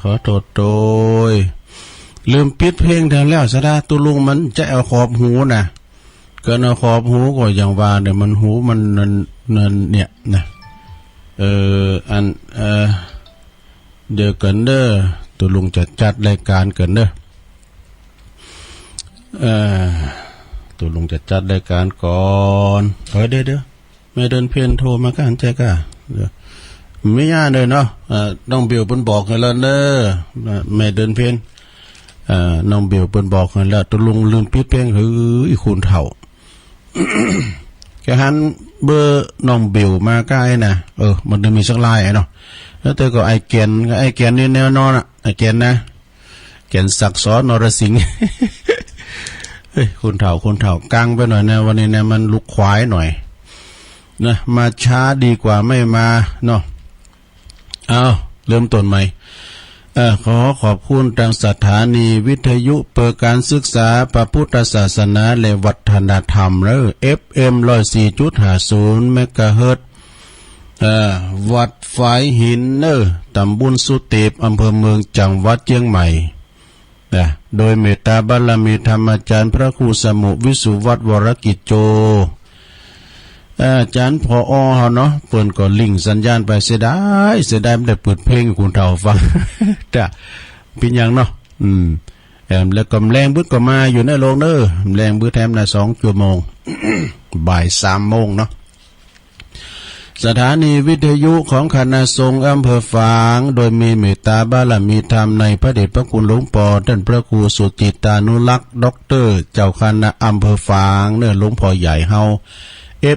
ขอโทษโดยลืมปิดเพลงแทนแล้วซะดาตุลุงมันจะเอาขอบหูนะก็เอาขอบหูก็อย่างว่าเดี๋ยวมันหูมันนั่นเนี่ยนะเดี๋ยวกันเด้อตุลุงจะจัดรายการกันเด้อตุลุงจะจัดรายการก่อนเดี๋ยวแม่เดินเพียนโทรมากันใจก้าไม่ยากเลยเนาะน้องเบียวเพิ่นบอกให้แล้วเด้อแม่เดินเพียนน้องเบียวเพิ่นบอกให้แล้วตุลุงลืมปิดเพลงคุณเฒ่า แกหันเบอร์น้องเบียวมาใกล้นะมันจะมีสักลายเนาะแล้วแต่ก็ไอแกนนี่แนวนอนอ่ะไอแกนนะแกนศักดิ์สอนนรสิงห์ เฮ้ยคุณเฒ่ากลางไปหน่อยนะวันนี้นะมันลุกควายหน่อยนะมาช้าดีกว่าไม่มาเนาะเริ่มต้นใหม่ขอขอบคุณทางสถานีวิทยุเปิดการศึกษาพระพุทธศาสนาและวัฒนธรรมแล้ว FM 104.50 เมกะเฮิรตซ์วัดฝายหินตำบลสุเทพอำเภอเมืองจังหวัดเชียงใหม่โดยเมตตาบารมีธรรมอาจารย์พระครูสมุวิสุวัฒน์วรกิจโจอาจารย์พอเฮาเนาะเพิ่นก็ลิงก์สัญญาณไปเสียดายไม่ได้เปิดเพลงให้คุณเฒ่าฟัง จ้ะเป็นหยังเนาะแล้วก็แรงบึดก็มาอยู่ในโรงแรงบึดแถมนะ2 ชั่วโมง บ่าย 3 โมงเนาะสถานีวิทยุของคณะสงฆ์อำเภอฝางโดยมีเมตตาบารมีธรรมในพระเดชพระคุณหลวงปู่ท่านพระครูสุจิตานุรักษ์ด็อกเตอร์เจ้าคณะอำเภอฝางหลวงพ่อใหญ่เฮา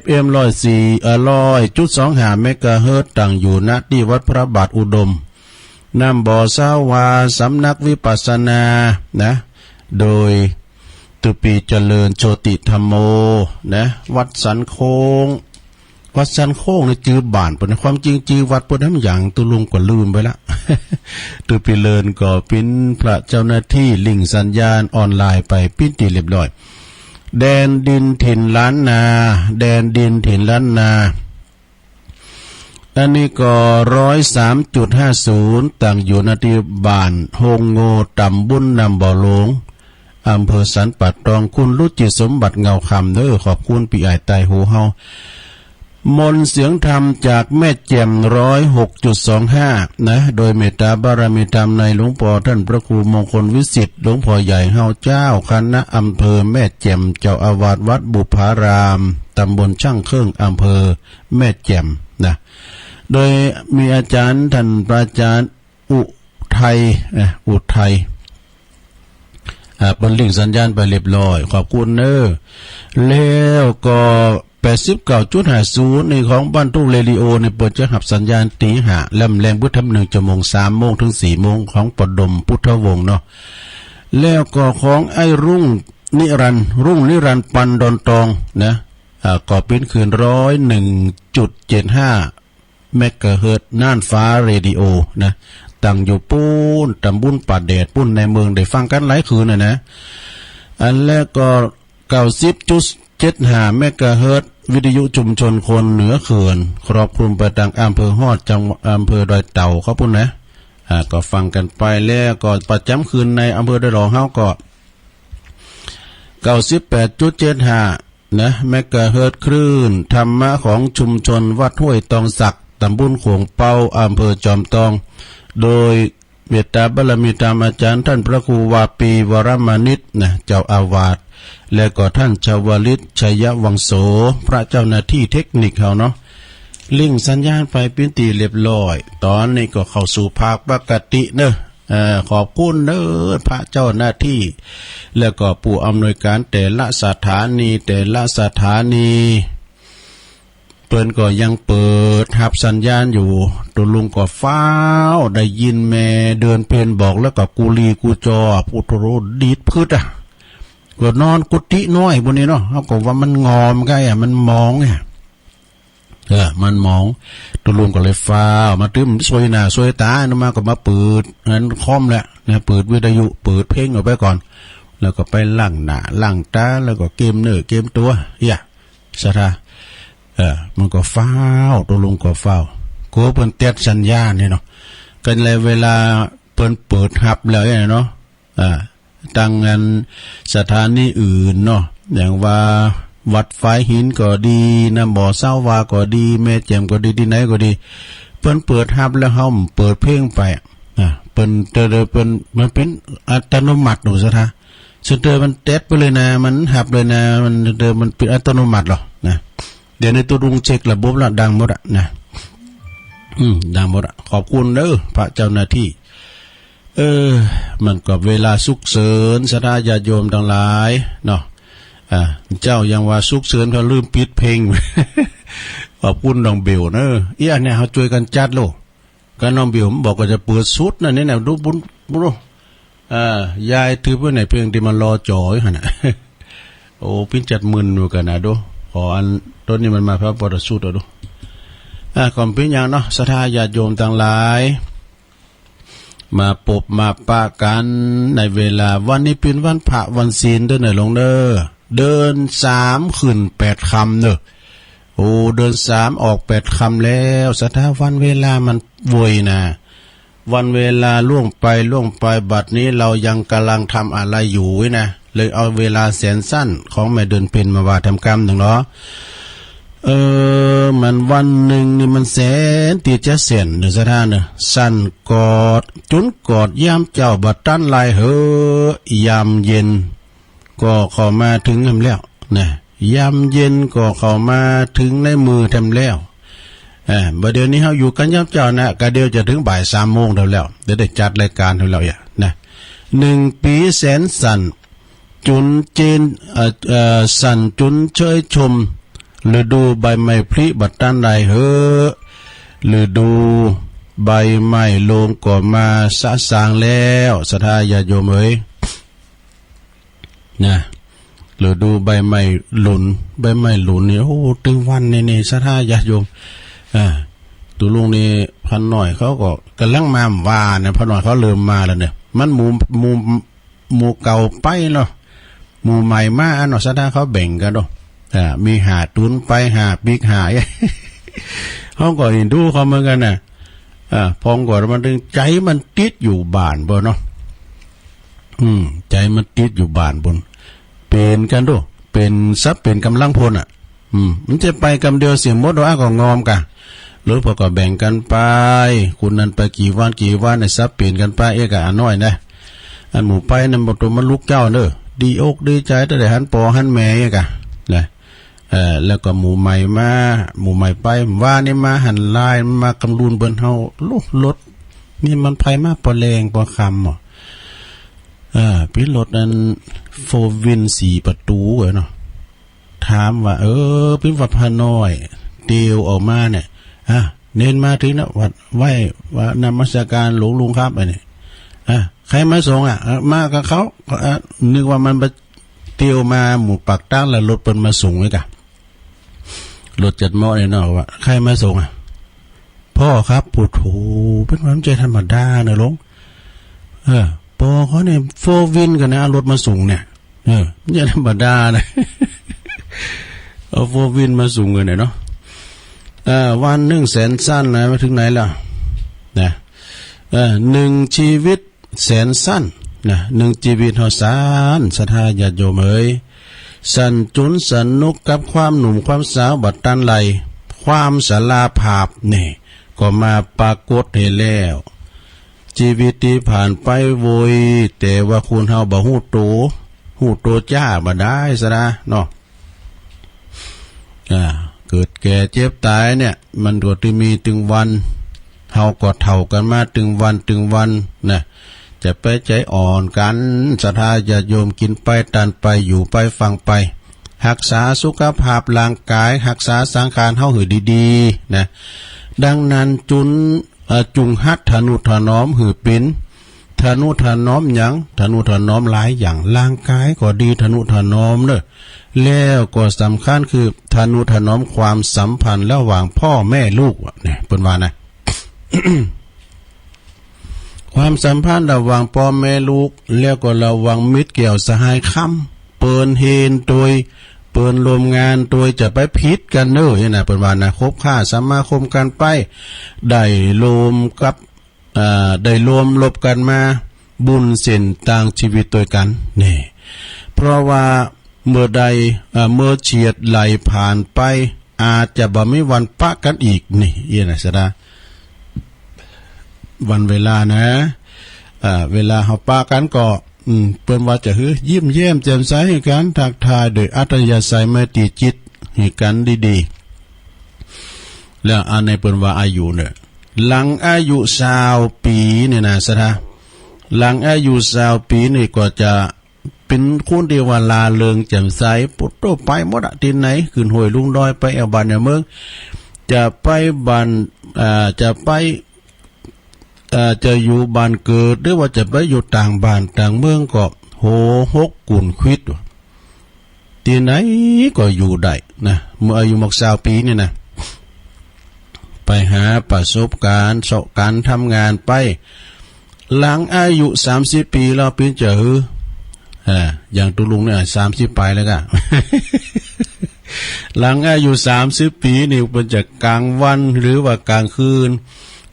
FM 104.25 เมกะเฮิรตซ์ตั้งอยู่ณที่วัดพระบาทอุดมน้ำบ่อสาวาสำนักวิปัสสนานะโดยตุปีเจริญโชติธรรมโมนะวัดสันโค้งในจื้อบ้านเพิ่นความจริงจื้อวัดเพิ่นทำอย่างตุลุงก็ลืมไปละ ตุปีเลินก็เป็นพระเจ้าหน้าที่ลิงก์สัญญาณออนไลน์ไปปิ้นตีเรียบร้อยแดนดินถิ่นล้านนาอันนี้ก็103.50ตั้งอยู่ณที่บ้านโฮงโง่ตำบุญนำบ่อหลวงอำเภอสันปัดตองคุณรุจิสมบัติเงาคำขอบคุณปีอ้ายใต้หูเฮามนเสียงธรรมจากแม่แจ่ม106.25นะโดยเมตตาบารมีธรรมในหลวงพ่อท่านพระครูมงคลวิสิทธิ์หลวงพ่อใหญ่เฮาเจ้าคณะอำเภอแม่แจ่มเจ้าอาวาสวัดบุพารามตำบลช่างเครื่องอำเภอแม่แจ่มนะโดยมีอาจารย์ท่านพระอาจารย์อุทัยบนลิงก์สัญญาณไปเรียบร้อยขอบคุณแล้วก็89.50ในของบ้านทุ่งเรดิโอในเปิดจะหับสัญญาณตีหาแรงพุทธ1 ชั่วโมง 3 โมงถึง 4 โมงของปดมพุทธวงศ์เนาะแล้วก็ของไอ้รุ่งนิรันดร์ปันดอนตองนะก็เป็นคืน101.75 เมกะเฮิรตซ์น่านฟ้าเรดิโอนะตั้งอยู่ปูนตำบลป่าแดดปูนในเมืองได้ฟังกันหลายคืนนะอันแล้วก็90.75 เมกะเฮิรตซ์วิทยุชุมชนคนเหนือเขื่อนครอบคลุมไปทางอำเภอฮอดจังหวัดอำเภอดอยเต่าเขาพูดนะก็ฟังกันไปแล้วก็ประจำคืนในอำเภอดอยหลอเฮาก็98.75 นะเมกะเฮิรตซ์คลื่นธรรมะของชุมชนวัดห้วยตองสักตำบลโขงเปาอำเภอจอมทองโดยเมตตาบารมีธรรมอาจารย์ท่านพระครูวาปีวรมานิตนะเจ้าอาวาสและก็ท่านชาวลิตชัยวังโสพระเจ้าหน้าที่เทคนิคเขาเนาะลิงก์สัญญาณไปปิ้นตีเรียบร้อยตอนนี้ก็เข้าสู่ภาคปกติขอบคุณพระเจ้าหน้าที่แล้วก็ผู้อำนวยการแต่ละสถานีเปิ้นก็ยังเปิดหับสัญญาณอยู่ตัวลุงก็ฟ้าวได้ยินแม่เดินเพนบอกแล้วก็กูลีกูจอพุทโธดีดพืชก็นอนกุฏิน้อยบนนี้เนาะเขาก็ว่ามันงอมไงมันมองมันมองตัวลุงก็เลยฟ้าวมาตึ้มสวยหน้าสวยตาเนาะมาก็มาเปิดนั้นคอมแหละเนี่ยเปิดวิทยุเปิดเพลงออกไปก่อนแล้วก็ไปล้างหน้าล้างตาแล้วก็เกมเกมตัวสะทามันก็ฟ้าวตัวลุงก็ฟ้าวกูเพิ่นเต็ดสัญญาณนี่เนาะกันเลยเวลา เปิ้นเปิดหับแล้วเนาะตั้งงานสถานีอื่นเนาะอย่างว่าวัดฝายหินก็ดีน้ำบ่อเศร้าวาก็ดีแม่แจ่มก็ดีที่ไหนก็ดีเปิ้นเปิดหับแล้วเฮาเปิดเพลงไปเปิ้นเปิ้นมันเป็นอัตโนมัติหนูซะท่าสุดเดิมมันเต็ดไปเลยนะมันหับเลยนะมันเดิมมันเป็นอัตโนมัติหรอนะเดี๋ยวในตัวลุงเช็คระบบละดังหมดนะดังหมดขอบคุณเด้อพระเจ้าหน้าที่มันก็เวลาสุกเสริญศรัทธาญาติโยมทั้งหลายเนาะเจ้ายังว่าสุกเสริญเขาลืมปิดเพลง ขอบคุณน้องเบลเนอะเนี่ยเขาช่วยกันจัดโลก็น้องเบลบอกว่าจะเปิดสุดนั่นนี่แหละดูบุญยายถือเพื่อไหนเพลงที่มันรอจ่อยหั่นน่ะ โอ้ปิ้นจัดมึนอยู่กันนะดูขออันต้นนี้มันมาพระปรสุดดูก่อนเป็นอย่างเนาะศรัทธาญาติโยมทั้งหลายมาปบมาปะกันในเวลาวันนี้เป็นวันพระวันศีลเด้อหน่อยลงเด้อเดิน3ขึ้น8คำเด้อโอ้เดิน3ออก8คำแล้วศรัทธาวันเวลามันวยนะวันเวลาล่วงไปบัดนี้เรายังกำลังทำอะไรอยู่นะเลยเอาเวลาแสนสั้นของแม่เดินเป็นมาว่าทำกรรมหนึ่งเนาะมันวันหนึ่งนี่มันแสนตีจะเสียนเดือสะท่านเนอะสั้นกอดจุนกอดยามเจ้าบัดตั้นลายยามเย็นก็เข้ามาถึงทำแล้วนะยามเย็นก็เข้ามาถึงในมือทำแล้วเดี๋ยวนี้เราอยู่กันยามเจ้านะก็เดี๋ยวจะถึงบ่าย3 โมงแล้วเดี๋ยวได้จัดรายการแล้วนะ1 ปีแสนสั้นจุนเจนสั้นจุนเชยชมฤดูใบไม้พลิบัดตันใดฤดูใบไม้ลงก็มาสะสางแล้วศรัทธาญาติโยมนะฤดูใบไม้หล่นเนี่ยโอ้ถึงวันนี่ศรัทธาญาติโยมตัวลุงนี่พันหน่อยเขาก็กำลังมาว่าเนี่ยพันหน่อยเขาเริ่มมาแล้วเนี่ยมันหมู่เก่าไปเนาะหมู่ใหม่มาเนาะศรัทธาเขาแบ่งกันเนาะมีหาตุนไปหาปีกหาย เขาก็เห็นดูเขาเหมือนกันนะพองก่อนมันถึงใจมันติดอยู่บ้านบนเนาะใจมันติดอยู่บ้านบนเป็นกันดูเป็นซับเป็นกำลังพลมันจะไปกำเดียวเสียงมดว่าก็งอมกันหรือพอก็แบ่งกันไปคุณนั้นไปกี่วันในซับเปลี่ยนกันไปกะน้อยนะอันหมู่ไปนั่นบอกตัวมันลุกเจ้าเนอะดีอกดีใจแต่ได้หันปอหันแม่กะนะแล้วก็หมู่ใหม่ไปว่านี่มาหันลายมากำลูนเบิ้นเฮาลุรถนี่มันไผมาปอแรงปอคำพี่รถนั้นโฟวิน4 ประตูเนาะถามว่าพี่วัดพาน้อยเดียวออกมาเนี่ยเน้นมาถึงนะวัดไหว้ว่านมัสการหลวงลุงครับไอ้นี่ใครมาส่งมากับเขานึกว่ามันเตียวมาหมู่ปากตั้งแล้วรถเปิ้นมาส่งไว้กะรถจัดหม้อเนี่ยเนาะว่าใครมาส่งพ่อครับปุถุเป็นความใจธรรมดาเนอะลุงปอเขาเนี่ยโฟวินกันนะรถมาส่งเนี่ยไม่ใช่ธรรมดานะ เอาโฟวินมาส่งกันเนาะวันหนึ่งแสนสั้นนะมาถึงไหนล่ะนะ1 ชีวิตแสนสั้นนะ1 ชีวิตหอสานศรัทธาญาติโยมสันจุนสนุกกับความหนุ่มความสาวบัดตันไหลความสาราภาพนี่ก็มาปรากฏเห็นแล้วชีวิตที่ผ่านไปโวยแต่ว่าคุณเฮาบ่ฮู้โตจ้าบ่ได้ซะนะเนาะเกิดแก่เจ็บตายเนี่ยมันก็ที่มีถึงวันเฮาก็เท่ากันมาถึงวันนะจะไปใจอ่อนกันศรัทธาญาติโยมกินไปตันไปอยู่ไปฟังไปรักษาสุขภาพร่างกายรักษาสังขารเฮาให้ดีๆนะดังนั้นจุงหัดทนุถนอมหือเป็นทนุถนอมหยังทนุถนอมหลายอย่างร่างกายก็ดีทนุถนอมเด้อแล้วก็สำคัญคือทนุถนอมความสัมพันธ์ระหว่างพ่อแม่ลูกเนี่ยเปิ้นว่านะ ความสัมพันธ์ระหว่างพ่อแม่ลูกแล้วก็ระหว่างมิตรเกี่ยวสหายค่ำเปิ้นเฮนโดยเปิ้นรวมงานโดยจะไปผิดกันเนอะนี่นะเปิ้นว่านะคบค้าสมาคมกันไปได้รวมกับ ได้รวมลบกันมาบุญเส้นต่างชีวิตตัวกันนี่เพราะว่าเมื่อใดเมื่อเฉียดไหลผ่านไปอาจจะบ่มีวันปะกันอีกนี่เอียนะสดาวันเวลานะเวลาเฮาปะกันก็เปิ้นว่าจะยิ้มแย้มแจ่มใสให้กันทักทายโดยอัตยาศัยไมตรีจิตให้กันดีๆแล้วอันในเปิ้นว่าอายุเนี่ยหลังอายุ20ปีเนี่ยนะสดาหลังอายุ20ปีนี่ก็จะเป็นคนเดียวว่าลาเริงแจ่มใสปุตโตไปหมดที่ไหนขึ้นห้วยลุงดอยไปเอาบ้านเอาเมืองจะไปบ้านจะไปจะอยู่บ้านเกิดหรือว่าจะไปอยู่ต่างบ้านต่างเมืองก็โหหกกุ่นควิดที่ไหนก็อยู่ได้นะเมื่ออายุ20ปีนี่นะไปหาประสบการณ์การทำงานไปหลังอายุ30ปีแล้วเป็นจะอย่างตุลุงเนี่ย30ไปแล้วก็ หลังอายุ30ปีนี่เป็นจะกลางวันหรือว่ากลางคืน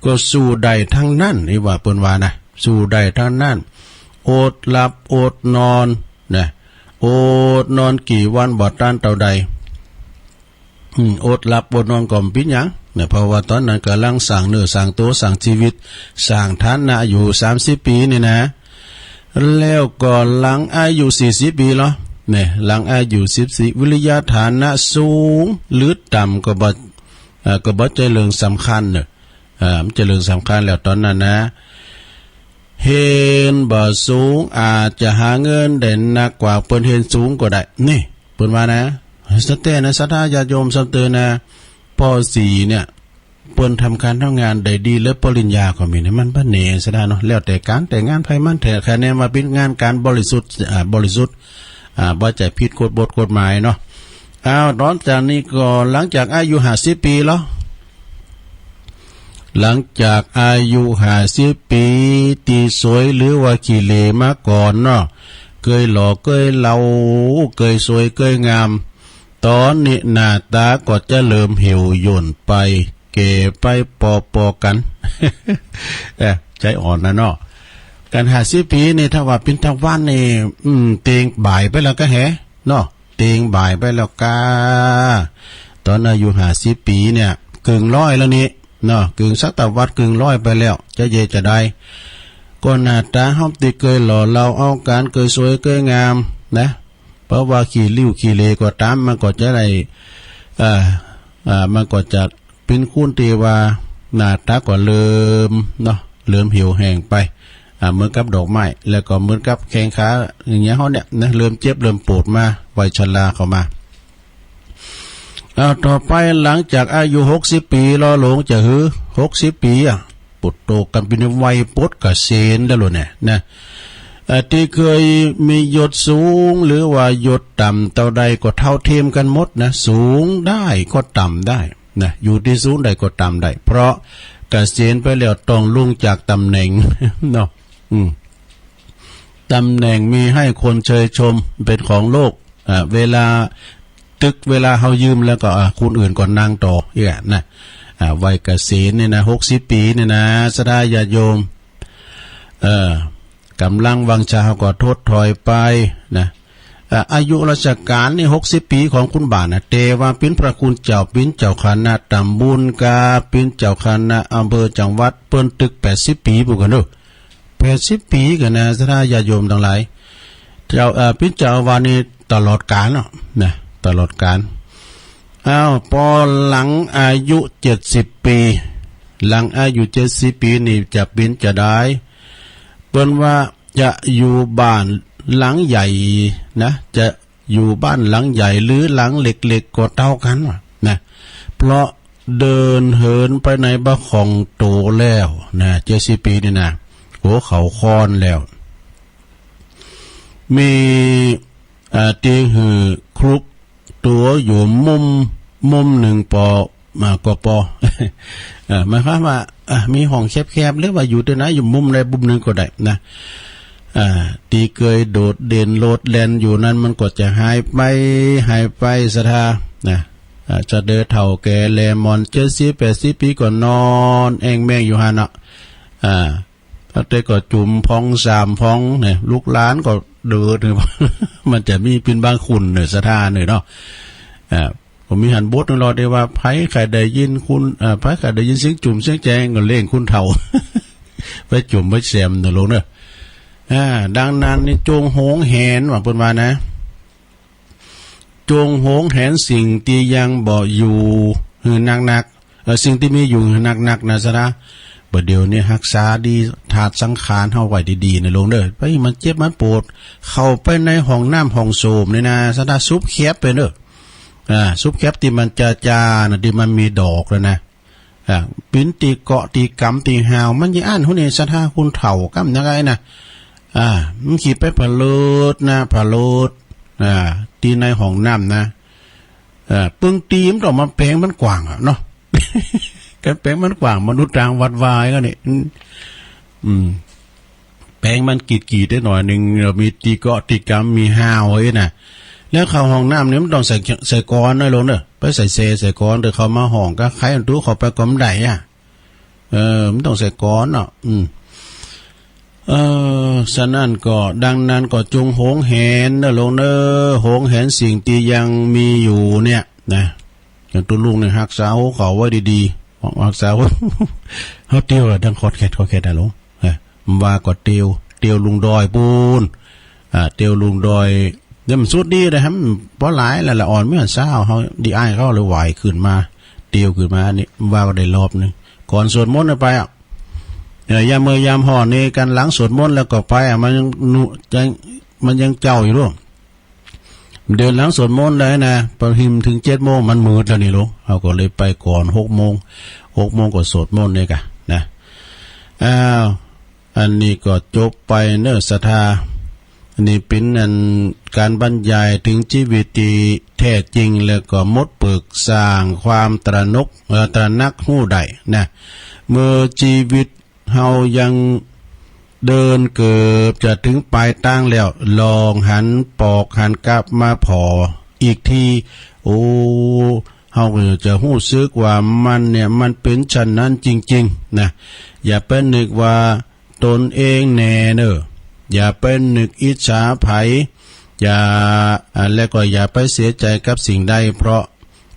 ก็สู้ได้ทั้งนั้นนี่ว่าเปิ้นว่านะสู้ได้ทั้งนั้นอดหลับอดนอนนะอดนอนกี่วันบ่ต้านเท่าใดอดหลับอดนอนก็เป็นหยังเนี่ยเพราะว่าตอนนั้นกำลังสร้างเนื้อสร้างตัวสร้างชีวิตสร้างฐานะอยู่30ปีนี่นะแล้วก็หลังอายุ40ปีเหรอเนี่ยหลังอายุ14วิริยะฐานะสูงหรือต่ำก็บ่ใจเรื่องสำคัญเนี่ยมันจะเรื่องสำคัญแล้วตอนนั้นนะเห็นบ่สูงอาจจะหาเงินได้หนักกว่าเปิ้นเห็นสูงก็ได้นี่เปิ้นว่านะสเตนะศรัทธาญาติโยมสำเตือนนะป.4 เนี่ยเปิ้นทำการทำงานได้ดีและปริญญาก็มีนะมันบ่แน่ซะได้เนาะแล้วแต่การแต่งานไผมันแต่คะแนนมาเป็นงานการบริสุทธิ์บ่ใจผิดกฎบทกฎหมายเนาะตอนจากนี้ก็หลังจากอายุ50ปีแล้วหลังจากอายุ50ปีตีสวยหรือว่าขี้เหร่มาก่อนเนาะเคยหล่อเคยเหลาเคยสวยเคยงามตอนนี้หน้าตาก็จะเริ่มเหี่ยวย่นไปเก๋ไปปอกัน ใจอ่อนนะเนาะการ50ปีนี่ถ้าว่าเป็นทวันนี่เตงบ่ายไปแล้วก็แหเนาะเตงบ่ายไปแล้วกาตอนอายุ50ปีเนี่ยกึ่งร้อยแล้วนี่เนาะกึ่งสักตะวัดกึ่งร้อยไปแล้วจะเยจะได้ก็หน้าตาห้อมติเคยหล่อเราเอาการเคยสวยเคยงามนะเพราะว่าขี้ริ้วขี้เลก็ตามมันก็จะได้มันก็จะเป็นคุณที่ว่าหน้าตาก็เริ่มเนาะเริ่มเหี่ยวแห้งไปเหมือนกับดอกไม้แล้วก็เหมือนกับแข้งขาอย่างเงี้ยเฮาเนี่ยนะเริ่มเจ็บเริ่มปวดมาวัยชราเข้ามาต่อไปหลังจากอายุ60ปีรอหลงจะ60ปีปุตโตกันเป็นวัยปดเกษียณแล้วเนี่ยนะที่เคยมียศสูงหรือว่ายศต่ำเท่าใดก็เท่าเทียมกันหมดนะสูงได้ก็ต่ำได้นะอยู่ที่สูงใดก็ต่ำได้เพราะเกษียณไปแล้วต้องลุงจากตำแหน่งเนาะตำแหน่งมีให้คนเชยชมเป็นของโลกเวลาเฮายืมแล้วก็คนอื่นก็นั่งต่อนะวัยเกษียณเนี่ยนะ60ปีเนี่ยนะศรัทธาญาติโยมกำลังวังชาก็ทดถอยไปนะอายุราชการนี่60ปีของคุณบาทนะเตว่าเป็นพระคุณเจ้าเป็นเจ้าคณะตำบลกาเป็นเจ้าคณะอำเภอจังหวัดเปิ้นตึก80ปีพุ่นกันเด้อ80ปีกันนะศรัทธาญาติโยมทั้งหลายเจ้าเป็นเจ้าอาวาสนี่ตลอดกาลเนาะนะตลอดกาลพอหลังอายุ70ปีหลังอายุ70ปีนี่จะเป็นจะได้เปิ้นว่าจะอยู่บ้านหลังใหญ่นะจะอยู่บ้านหลังใหญ่หรือหลังเล็กๆก็เท่ากันนะเพราะเดินเหินไปในบ้านของโตแล้วนะ70ปีนี่นะหัวเขาคอนแล้วมีเตียงหือครุกตัวอยู่มุมหนึ่งปอกปหมายความว่ามีห้องแคบๆหรือว่าอยู่ที่ไหนอยู่มุมใดมุมหนึ่งก็ได้นะตีเคยโดดเด่นโลดแลนอยู่นั้นมันก็จะหายไปศรัทธานะจะเดินเฒ่าแก่แลมอน70-80ปีก็นอนแองแมงอยู่หั่นน่ะ ถ้าแต่ก็จุ่มพองสามพองเนี่ยลูกหลานก็เดือดเนี่ย มันจะมีเป็นบางคุณเนี่ยสถานเนี่ยเนาะผมมีหันบทนึงรอได้ว่าไผใครได้ยินคุณไผใครได้ยินเสียงจุ่มเสียงแจงก็เล่งคุณเฒ่า ไปจุ่มไปแซมเนี่ยลงเนอะดังนั้นนี่จงโหงแหนว่าเพิ่นว่านะจงโหงแหนสิ่งที่ยังบ่อยู่หือนักๆสิ่งที่มีอยู่นักๆนะซะนะบ่เดี๋ยวนี้รักษาดีถาดสังขารเฮาไว้ดีๆในลงเด้อไปมันเจ็บมันปวดเข้าไปในห้องน้ำห้องโสมนี่นะซะนะซุปแคบไปเด้อซุปแคบที่มันจาๆน่ะที่มันมีดอกแล้วนะปิ้นตีเกาะตีกำตีหาวมันสิอ่านหุ้นนี่ซะถ้าคุณเฒ่ากำยังไงนะมันขี่ไปผะโลดนะผะโลดตีในห้องน้ำนะปึ้งตีมต่อมาแปลงมันกว้างเนาะ กันแปลงมันกว้างมนุษย์ต่างวัดวายก็นี่แปลงมันกีดได้หน่อยนึงมีตีเกาะตีกำมีหาวไว้นะแล้วเข้าห้องน้ำเนี่ยมันต้องใส่ก้อนได้ลงเด้อไปใส่ก้อนเด้อเข้ามาห้องก็ใครอันตู้เข้าไปก็ไม่ได้มันต้องใส่ก้อนเนาะฉะนั้นก็ดังนั้นก็จงโหงแหนเด้อลงเด้อโหงแหนสิ่งที่ยังมีอยู่เนี่ยนะอย่างตัวลุงเนี่ยรักษาเขาไว้ดีๆรักษาเฮาเตียวดังคอดแคทได้ลงว่าก็เตียวลุงดอยปูนเตียวลุงดอยเนี่ยมันสุดดีเลยครับเพราะหลายแล้วละอ่อนเมื่อเช้าเขาดีอ้ายเขาเลยไหวขึ้นมาเตียวขึ้นมานี่ว่าก็ได้รอบนึงก่อนสวดมนต์ไปยามเมื่อยามห่อนี่กันหลังสวดมนต์แล้วก็ไปมันยังเจ้าอยู่ด้วยเดินหลังสวดมนต์เลยนะประหิมถึง7 โมงมันมืดแล้วนี่ลูกเขาก็เลยไปก่อน6 โมงก็สวดมนต์เลยกันนะอันนี้ก็จบไปเนื้อศรัทธานี่เป็นการบรรยายถึงชีวิตที่แท้จริงแล้วก็มดปึกสร้างความตระหนักหู้ใดนะเมื่อชีวิตเฮายังเดินเกือบจะถึงปลายทางแล้วลองหันปอกหันกลับมาพออีกทีโอ้เฮาจะหู้สึกว่ามันเป็นฉันนั้นจริงๆนะอย่าไปนึกว่าตนเองแน่เด้ออย่าเป็นนึกอิจฉาไผและก็อย่าไปเสียใจกับสิ่งใดเพราะ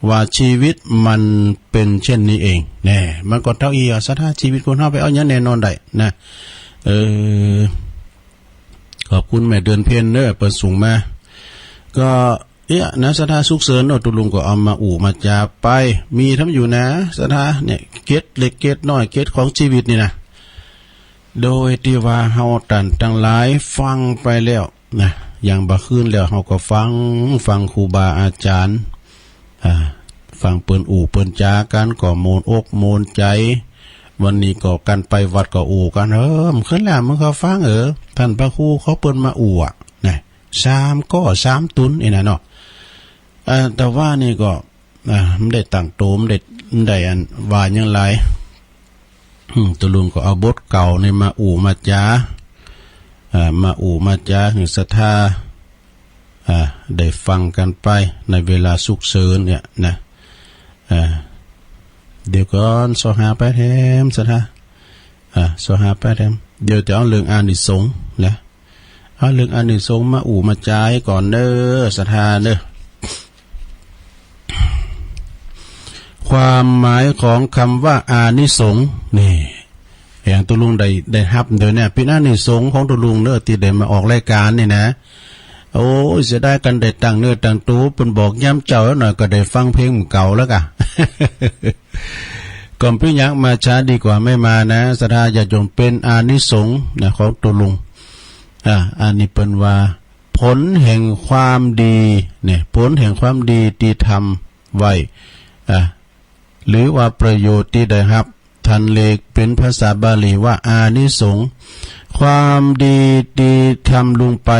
ว่าชีวิตมันเป็นเช่นนี้เองแน่มันก็เท่าอีสถาชีวิตคนเฮาไปเอาอย่างแน่นอนได้นะขอบคุณแม่เดือนเพ็ญเด้อเปิดสูงมาก็นะสถาสุขเสริญตุลุงก็เอามามาจาไปมีทำอยู่นะสถาเนี่ยเกตเล็กเกตน้อยเกตของชีวิตนี่นะโดยที่ว่าเฮาตั้งหลายฟังไปแล้วนะอย่างบ่คืนแล้วเฮาก็ฟังครูบาอาจารย์ฟังเปิ้นเปิ้นจากันก็โมนอกโมนใจวันนี้ก็กันไปวัดก็กันมันขึ้นแล้วมึงเขาฟังท่านพระครูเขาเปิ้นมานะ3 ตุนนี่นะเนาะแต่ว่านี่ก็มันได้ตั้งโตมได้อันว่ายังไรตัวลุงก็เอาบทเก่าในมามาจามาจาถึงศรัทธาได้ฟังกันไปในเวลาสุขเสริญเนี่ยนะเดี๋ยวก่อนสหาไปแถมศรัทธาสหาไปแถมเดี๋ยวจะเอาเรื่องอานิสงส์นะเอาเรื่องอานิสงส์มามาจาให้ก่อนเด้อศรัทธาเด้อความหมายของคำว่าอานิสงส์นี่อย่างตุลุงได้ฮับเดี๋ยวเนี่ยเป็นอานิสงส์ของตุลุงเด้อที่ได้มาออกรายการนี่นะโอ้เสียได้กันได้ตั้งเนื้อตั้งตัวเพิ่นบอกย้ำเจ้าแล้วหน่อยก็ได้ฟังเพลงเก่าแล้วกะ ก่อนพี่ยักมาช้าดีกว่าไม่มานะศรัทธาญาติโยมเป็นอานิสงส์นะของตุลุงอันนี้เป็นว่าผลแห่งความดีเนี่ยผลแห่งความดีที่ทำไว้หรือว่าประโยชน์ที่ได้รับทันเลขเป็นภาษาบาลีว่าอานิสงส์ความดีที่ทำลงไป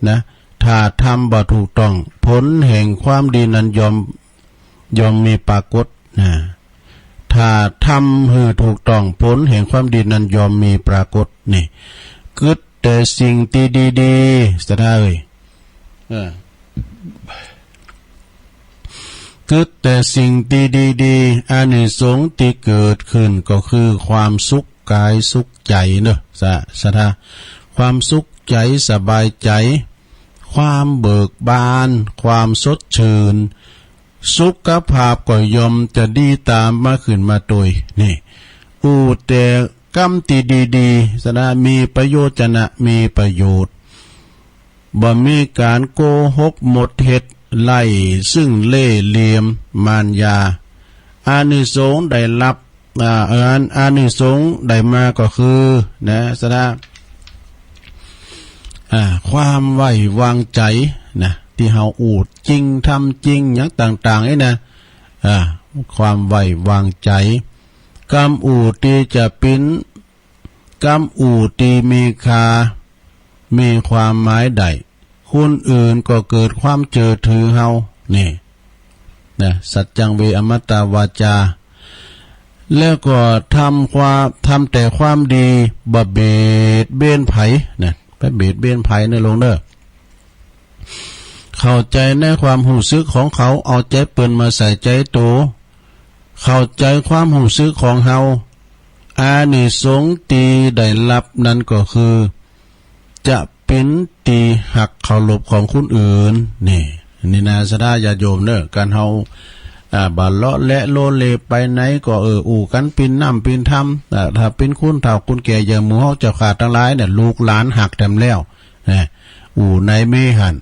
นะถ้าทำบ่ถูกต้องผลแห่งความดีนั้นยอมมีปรากฏนะถ้าทำให้ถูกต้องผลแห่งความดีนั้นยอมมีปรากฏนี่กึศแต่สิ่งที่ดีๆสะได้กึศแต่สิ่งที่ดีๆอานิสงส์ที่เกิดขึ้นก็คือความสุข กายสุขใจเนอะสะทาความสุขใจสบายใจความเบิกบานความสดชื่นสุขภาพก็ยอมจะดีตามมาขึ้นมาโดยนี่แต่กรรมตีดีๆสะทามีประโยชน์จะนะมีประโยชน์บ่มีการโกหกหมดเหตุไล่ซึ่งเล่เหลี่ยมมารยาอานิสงส์ได้รับอานิสงส์ได้มาก็คือนะสะความไว้วางใจนะที่เฮาอูดจริงทำจริงอย่างต่างๆนี่นะความไว้วางใจกรรมอูดที่จะเป็นกรรมอูดที่มีค่ามีความหมายใดคนอื่นก็เกิดความเจอถือเฮานี่นะสัจจังเวอมตาวาจาแล้วก็ทำแต่ความดีบ่เบียดเบียนไผนะไปเบียดเบียนไผในลงเด้อเข้าใจในความหูซึกของเขาเอาใจเปิ้นมาใส่ใจโตเข้าใจความหูซึกของเฮาอานิสงส์ตีได้รับนั้นก็คือจะเป็นตีหักเคารพของคนอื่นนี่นาสะดาญาโยมเด้อการเฮาบาเลาะและโลเลไปไหนก็อู่กันปินน้ำปินทำถ้าเป็นคุณเฒ่าคุณแก่อย่างหมู่เฮาเจ้าขาดทั้งหลายเนี่ยลูกหลานหักเต็มแล้วอู่ในเมหัน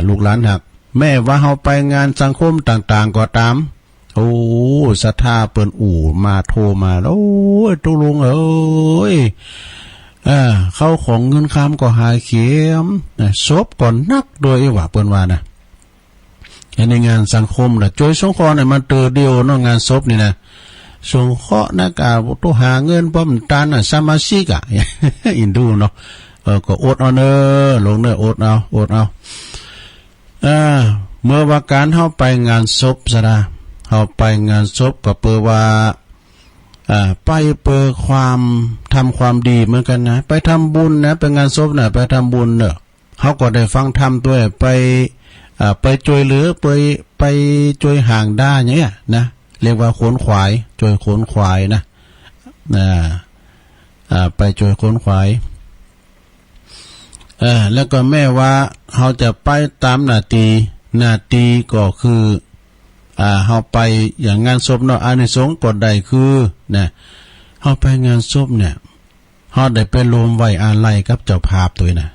ลูกหลานหักแม่ว่าเฮาไปงานสังคมต่างๆก็ตามโอ้ศรัทธาเปิ้นอู่มาโทรมาโอ้ยตุลุงเอ้ยเข้าของเงินคำก็หายเข็มศพก่อนนักโดยว่าเปิ้นว่านะในงานสังคมน่ะโจยสงเคราะห์เนี่ยมันเตอเดียวเนาะงานศพนี่นะสงเคราะห์นะกะต้องหาเงินป้อมตานน่ะสมาชิกอ่ะ อินดูเนาะก็อดเอาเนอลงเนออดเอาเมื่อว่าการเฮาไปงานศพซะนะเฮาไปงานศพก็เปิดว่าไปเปิดความทำความดีเหมือนกันนะไปทำบุญนะไปงานศพน่ะไปทำบุญเนอะเฮาก็ได้ฟังธรรมด้วยไปช่วยเหลือไปช่วยห่างด้าอย่างเงี้ยนะเรียกว่าขนขวายช่วยขนขวายนะไปช่วยขนขวายแล้วก็แม่ว่าเขาจะไปตามหน้าที่ก็คือเขาไปอย่างงานศพเนาะอานิสงส์ก็ได้คือนะเขาไปงานศพเนี่ยเขาได้ไปรวมไว้อาลัยกับเจ้าภาพตัวนะ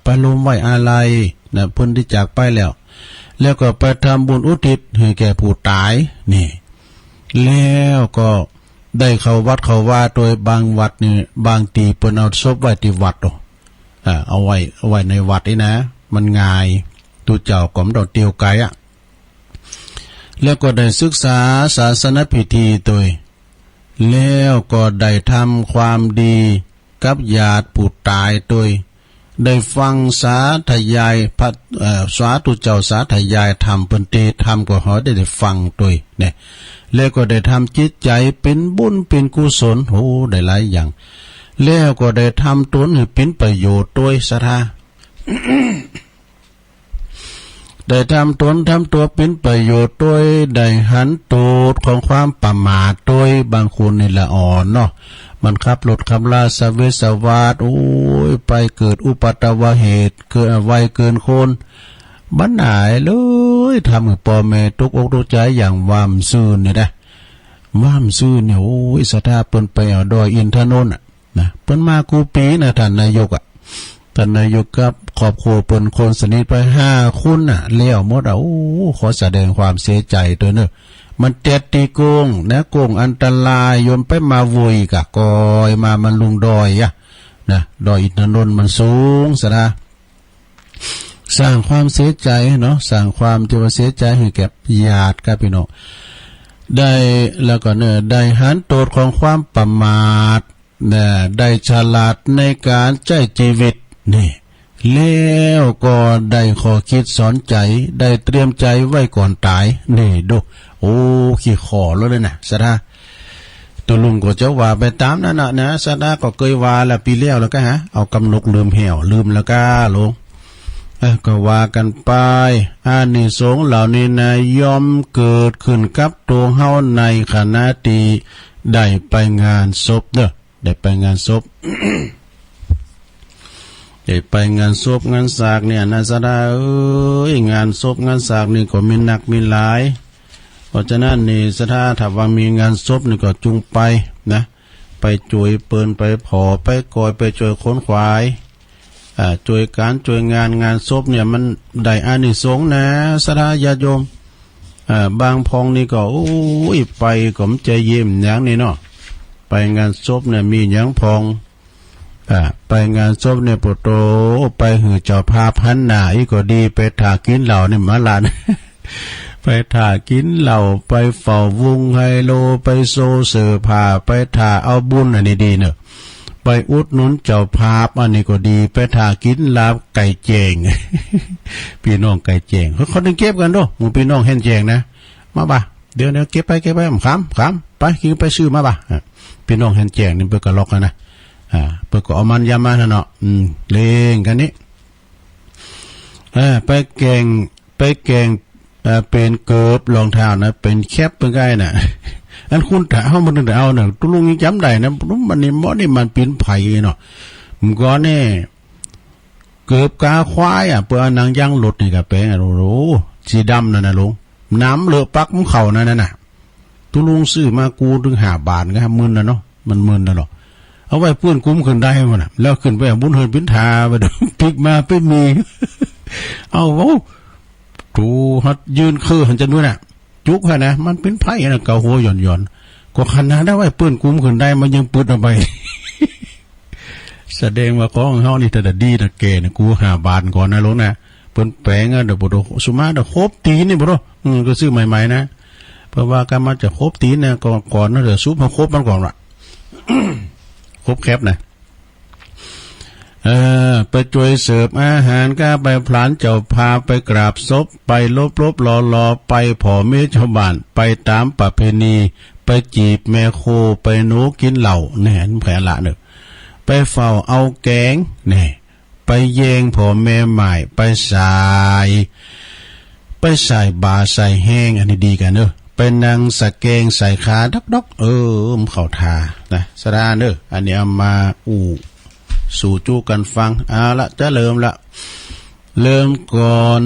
ไปรวมไว้อาลัยนะเพิ่นที่จากไปแล้วก็ไปทำบุญอุทิศให้แก่ผู้ตายนี่แล้วก็ได้เข้าวัดเข้าว่าโดยบางวัดนี่บางตีเปิ้นเอาศพไว้ที่วัดเอาไว้ในวัดนี่นะมันง่ายตูเจ้าก็มดอกเตียวไกอ่ะแล้วก็ได้ศึกษาศาสนพิธีตัวแล้วก็ได้ทำความดีกับญาติผู้ตายตัวได้ฟังสาธยายพระสาธุเจ้าสาธยายธรรมเปิ้นเตธรรมก็หอได้ฟังตัวเนี่ยแล้วก็ได้ทำจิตใจเป็นบุญเป็นกุศลโหได้หลายอย่างแล้วก็ได้ทำตนให้เป็นประโยชน์โดยศรัทธา ได้ทำตนทำตัวเป็นประโยชน์โดยได้หันโทษของความประมาทโดยบางคนนี่ละอ่อนเนาะมันขับรถขับลาสเวสวาดโอ้ยไปเกิดอุปัตตวเหตุเกิดไวเกินคนบั้นหายเลยทำให้พ่อแม่ตกอกตกใจอย่างวามซื่นเนี่ยนะวามซื่นเนี่ยโอ้ยศรัทธาเปิ้นไปเอาดอยอินทนนท์นะเปิ้นมากูปีนะท่านนายกท่านนายกกับครอบครัวเปิ้นคนสนิทไป5คนแล้วหมดโอ้ขอแสดงความเสียใจตัวเนอะมันเต็ดตีโกงนะโกงอันตรายยนไปมาวุยกะกอยมามันลุงดอยนะดอยอินทนนท์มันสูงซะนะสร้างความเสียใจเนาะสร้างความจะมาเสียใจให้แก่ญาติกับพี่น้องได้แล้วก็เนี่ยได้หันโทษของความประมาทได้ฉลาดในการใช้ชีวิตนี่แล้วก็ได้ขอคิดสอนใจได้เตรียมใจไว้ก่อนตายนี่ดูโอ้ขี้ขอแล้วเลยนะสะดาตัวลุงก็จะว่าไปตามนั่นนะสะดาก็เคยว่าแล้วปีแล้วก็เอากำนกลืมเหี่ยวลืมแล้วก็ลงก็ว่ากันไปอานิสงส์เหล่านี้นะย่อมเกิดขึ้นกับตัวเฮาในขณะที่ได้ไปงานศพเด้อ ได้ไปงานศพ ได้ไปงานศพงานสากเนี่ยนาซาดางานศพงานสากนี่ก็มีหนักมีหลายเพราะฉะนั้นนี่สถาถ้าว่ามีงานศพนี่ก็จุงไปนะไปจุยเปินไปผอไปกอยไปช่วยค้นขวายช่วยการช่วยงานศพเนี่ยมันได้อานิสงส์นะสถาญาติโยมบางพองนี่ก็โอ้ยไปก็มใจเย็นอย่างนี้เนาะไปงานศพเนี่ยมีอย่างพองไปงานศพเนี่ยปโตไปหือเจ้าพาพันหนาอีก็ดีไปถ่ากินเหล่านี่มาลาน ไปถ่ากินเหล่าไปเฝ้าวงไฮโลไปโซเสือผ่าไปถ่าเอาบุญอันนี้ดีเนอะไปอุดหนุนเจ้าภาพอันนี้ก็ดีไปถ่ากินลาบไก่แจง พี่น้องไก่แจงเขาต้องเก็บกันด้วยมึงพี่น้องเห็นแจงนะมาบ่าเดี๋ยวเก็บไปขำไปกินไปซื้อมาบ่าพี่น้องเห็นแจงนี่เพื่อกระลอกกันนะเพื่อก็เอามันยามาเนาะเลงกันนี้ไปแกงเป็นเกิบรองเท้านะเป็นแคปเป็นไงน่ะอันคุณถ้าเฮาบ่ได้เอาน่ะตุลุงยังจำได้นะมันนี่บ่นี่มันเป็นไผเนาะมันก็แน่เกิบกาควายเปิ้นนางย่างรถนี่ก็เป็นโอ้สีดำนั่นน่ะลุงน้ำเลอะปักมันเข้านั่นน่ะตุลุงซื้อมากูถึง5 บาทก็10,000น่ะเนาะมัน10,000น่ะเนาะเอาไว้เพื่อนคุ้มขึ้นได้มันน่ะแล้วขึ้นไปบุญเฮินพินทาไปปิกมาไปมีเอาตูฮัดยืนคือหันจะนู่นน่ะจุกฮะนะมันเป็นไผ่นะเกาหัวหย่อนก็ขนาดได้ไว้เปื้อนกุ้มขึ้นได้มันยังปืดออกไป แสดงว่าของเฮานี่แต่ดีนะแกนะกู5 บาทก่อนนะลุงนะเปิ้นแปลงเด้อบ่ดสุมาเด้อครบตีนี่บ่ดก็ซื้อใหม่ๆนะเพราะว่าการมาจะครบตีเนี่ยก่อนนะเดี๋ยวซุปมาครบมันก่อนล่ะ ครบแคบนะไปช่วยเสิร์ฟอาหารก็ไปพลานเจ้าพาไปกราบศพไปลบรอไปผอเมชาวบ้านไปตามประเพณีไปจีบแม่โคไปโนกินเหล้าแหน่แผลละเนอะไปเฝ้าเอาแกงแหน่ไปแยงผอแม่ใหม่ไปใส่บาใส่แห้งอันนี้ดีกันเนอะไปนั่งสะแกงใส่ขาดอกมันเข้าทานะสะดาเนอะอันนี้เอามาสู่จู้กันฟังละจะเริ่มก่อน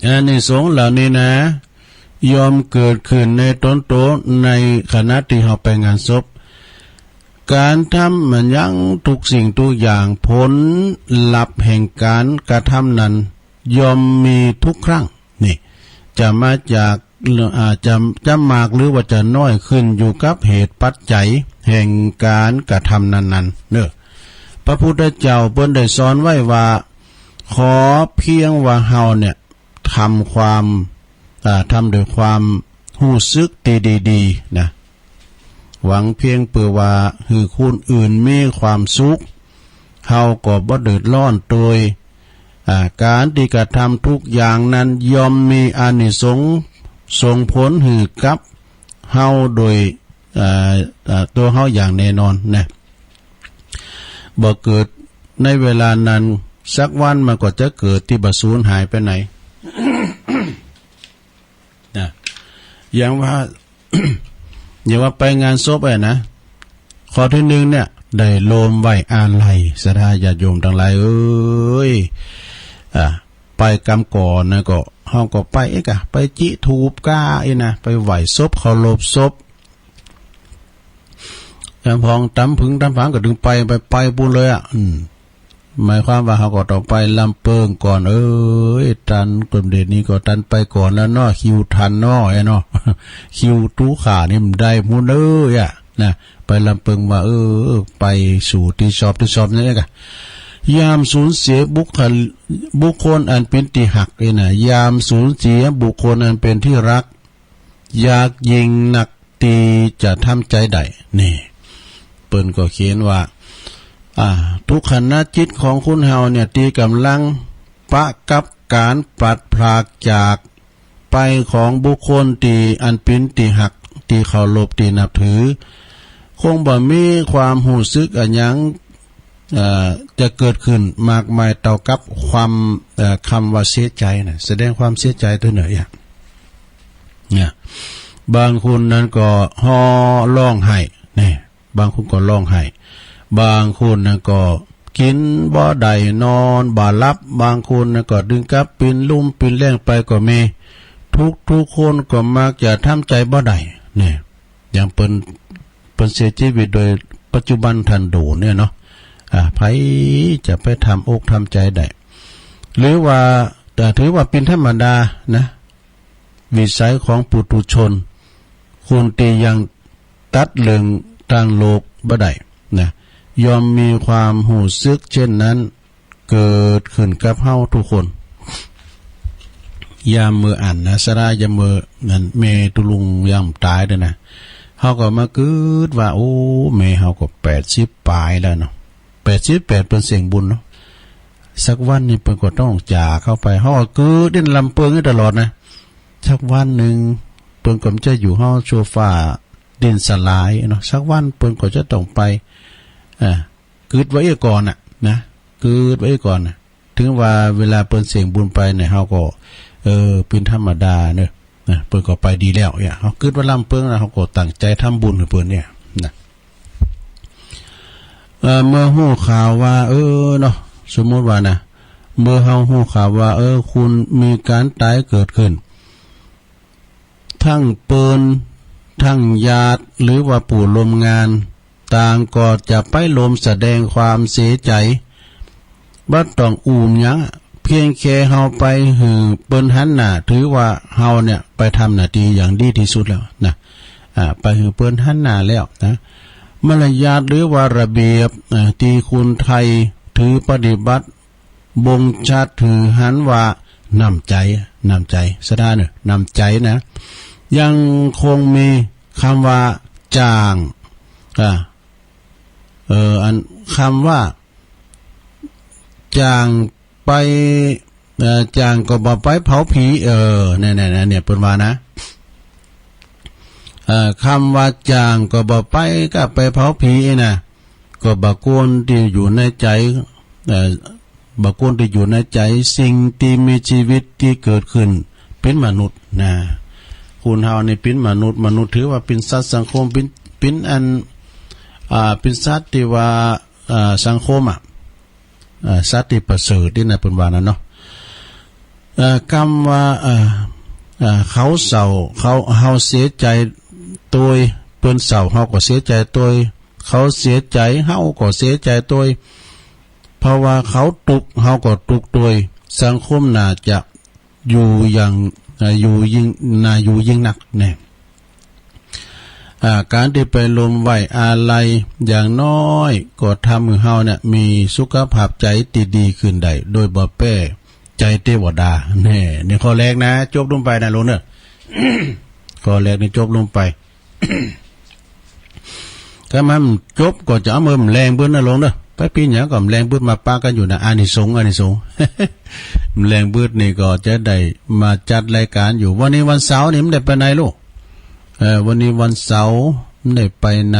อันนี้สงเหล่านี้นะยอมเกิดขึ้นในต้นโตในขณะที่เราไปงานศพการทำมันยังทุกสิ่งทุกอย่างผลลัพธ์แห่งการกระทำนั้นยอมมีทุกครั้งนี่จะมาจากจะมากหรือว่าจะน้อยขึ้นอยู่กับเหตุปัจจัยแห่งการกระทำนั้นเนอะพระพุทธเจ้าเพิ่นได้สอนไว้ว่าขอเพียงว่าเฮาเนี่ยทำด้วยความรู้สึกดีๆนะหวังเพียงเพื่อว่าให้คนอื่นมีความสุขเฮาก็บ่เดือดร้อนโดยการที่กระทำทุกอย่างนั้นย่อมมีอานิสงส์ส่งผลให้กับเฮาโดยตัวเฮาอย่างแน่นอนนะบ่เกิดในเวลานั้นสักวันมันก็จะเกิดที่บ่สูญหายไปไหน นะอย่างว่า อย่างว่าไปงานศพนะข้อที่ 1เนี่ยได้โลมไว้อาลัยศรัทธาญาติโยมทั้งหลายเอ้ยไปกำก่อนนะก็เฮาก็ไปไปจิทูปก้านะไปไหว้ศพเคารพศพพองตำผึงตำผางก็ดึงไปปูนเลยหมายความว่าเขาก็ต้องไปลำเปิงก่อนตันกลุ่มเด็กนี้ก็ตันไปก่อนแล้วเนาะคิวทันเนาะเนาะคิวตู้ขานี่มันได้มูเนนะไปลำเปิงว่าไปสู่ที่ชอบนี่แหละยามสูญเสียบุคคลอันเป็นที่หักนะยามสูญเสียบุคคลอันเป็นที่รักอยากยิงหนักตีจะทำใจได้นี่เปิ้นก็เขียนว่าทุกขณะจิตของคุณเฮาเนี่ยตีกำลังปะกับการปลัดพรากจากไปของบุคคลที่อันเป็นที่หักที่เคารพที่นับถือคงบ่มีความรู้สึกอันหยังจะเกิดขึ้นมากมายเท่ากับความคำว่าเสียใจนะแสดงความเสียใจตัวไหนเนี่ยบางคนนั้นก็ฮ้อร้องไห้เนี่ย บางคนก็ร้องไห้บางคนนะก็กินบ่ได้นอนบ่หลับบางคนนะก็ดึงกับปีนลุ่มปีนแรงไปก็มีทุกคนก็มักจะทำใจบ่ได้เนี่ยอย่างเปิ้นเสียชีวิตโดยปัจจุบันทันดูเนี่ยเนาะไผจะไปทำอกทำใจได้หรือว่าแต่ถือว่าเป็นธรรมดานะวิสัยของปุถุชนคนที่ยังตัดเรื่องทางโลกบ่ได้นะยอมมีความหูซึกเช่นนั้นเกิดขึ้นกับเฮาทุกคนยามมืออ่านนะสรายามมือนั่นเมตุลุงยามตายเด้อนะเฮาก็มาเกิดว่าโอ้เมเฮาก็80ปลายแล้วเนาะ88เปิ้นเสียงบุญเนาะสักวันนี้เปิ้นก็ต้องจากเข้าไปเฮาก็เกิดดิ้นลำเปิงตลอดนะสักวันนึงเปิ้นก็จะอยู่เฮาโซฟาดินสลายเนาะสักวันเปิ้นก็จะต้องไปเกิดไว้ก่อนน่ะนะเกิดไว้ก่อนน่ะถึงว่าเวลาเปิ้นเสียงบุญไปเนี่ยเฮาก็เป็นธรรมดาเนอะนะเปิ้นก็ไปดีแล้วเนี่ยเฮาเกิดว่าลำเปิงนะเฮาก็ตั้งใจทำบุญให้เปิ้นเนี่ยนะเมื่อฮู้ข่าวว่าเนาะสมมุติว่านะเมื่อเฮาฮู้ข่าวว่าคุณมีการตายเกิดขึ้นทั้งเปิ้นทั้งญาติหรือว่าผู้ร่วมงานต่างก็จะไปลมแสดงความเสียใจบ่ต้องอูมหยังเพียงแค่เฮาไปหือเปิ้นหันหน้าถือว่าเฮาเนี่ยไปทำหน้าที่อย่างดีที่สุดแล้วนะไปหือเปิ้นหันหน้าแล้วนะมารยาทหรือว่าระเบียบที่คนไทยถือปฏิบัติบ่งชัดถือหันว่าน้ำใจสดาเนี่ยน้ำใจนะยังคงมีคำว่าจ้างอันคำว่าจ้างไปจ้างก็บ่ไปเผาผีเนี่ยเปิ้นว่านะคำว่าจ้างก็บ่ไปก็ไปเผาผีนะก็บ่ควรที่อยู่ในใจบ่ควรที่อยู่ในใจสิ่งที่มีชีวิตที่เกิดขึ้นเป็นมนุษย์นะคุณเฮานี่เป็นมนุษย์ถือว่าเป็นสัตว์สังคมเป็นอันเป็นสัตว์ที่ว่าสังคมสัตว์ที่ประเสริฐที่นะเปิ้นว่านั่นเนาะคำว่าเขาเศร้าเฮาเสียใจตัวเปิ้นเศร้าเฮาก็เสียใจตัวเขาเสียใจเฮาก็เสียใจตัวเพราะว่าเขาทุกข์เฮาก็ทุกข์ตัวสังคมน่าจะอยู่อย่างอยู่ยิ่งหนักแน่การที่ไปลมไหวอาลัยอย่างน้อยก็ทำให้เฮาเนี่ยมีสุขภาพใจที่ดีขึ้นได้โดยบ่แป้ใจเทวดาแน่นี่ข้อแรกนะจบลงไปนะลุงเนอะ ข้อแรกนี่จบลงไป ถ้ามันจบก็จะเอามือแรงเบิ้นนะลุงเนอะไปปีนหยังก็แรงเบิ้นมาปากันอยู่นะอานิสงส์แรงเบิ้นนี่ก็จะได้มาจัดรายการอยู่วันนี้วันเสาร์นี่มันได้ไปไหนลูกวันนี้วันเสาร์ได้ไปไหน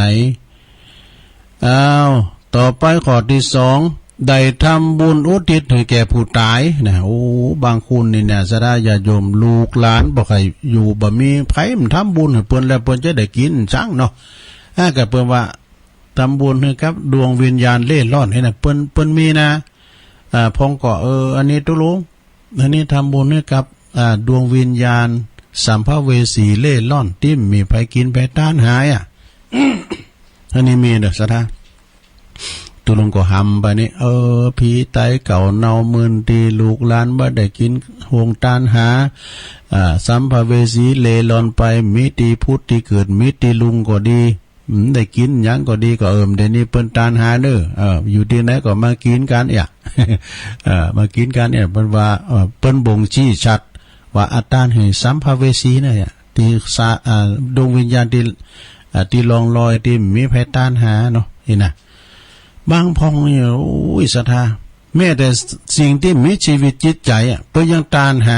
ต่อไปข้อที่2ได้ทำบุญอุทิศให้แก่ผู้ตายนะโอ้บางคนนี่เนี่ยสดาญาโยมลูกหลานบ่ใครอยู่บ่มีไผมันทำบุญให้เพิ่นแล้วเพิ่นจะได้กินจังเนาะก็เพิ่นว่าทำบุญให้กับดวงวิญญาณเล่ร่อนให้น่ะเพิ่นมีนะพองก็อันนี้ตุลุงอันนี้ทำบุญให้กับดวงวิญญาณสัมภเวสีเล่ร่อนที่มีไปกินไปต้านหายอันนี้มีเด้อสดาตุลงก็หำไปนี่ผีตายเก่าเนามืนตีลูกหลานบ่ได้กินห่วงตานหาสัมภเวสีเล่ร่อนไปมิติพุทธที่เกิดมิติลุงก็ดีได้กินหยังก็ดีก็เดี๋ยวนี้เปิ้นตานหาเด้ออยู่ที่ไหนก็มากินกันมากินกันเปิ้นว่าเปิ้นบ่งชี้ชัดว่าอาตานให้สัมภเวสีเนี่ยที่ดวงวิญญาณที่ลองลอยที่มีภัยต้านหาเนาะนี่นะบางพองเนี่ยโอ้ยศรัทธาแม้แต่สิ่งที่มีชีวิตจิตใจก็ยังต้านหา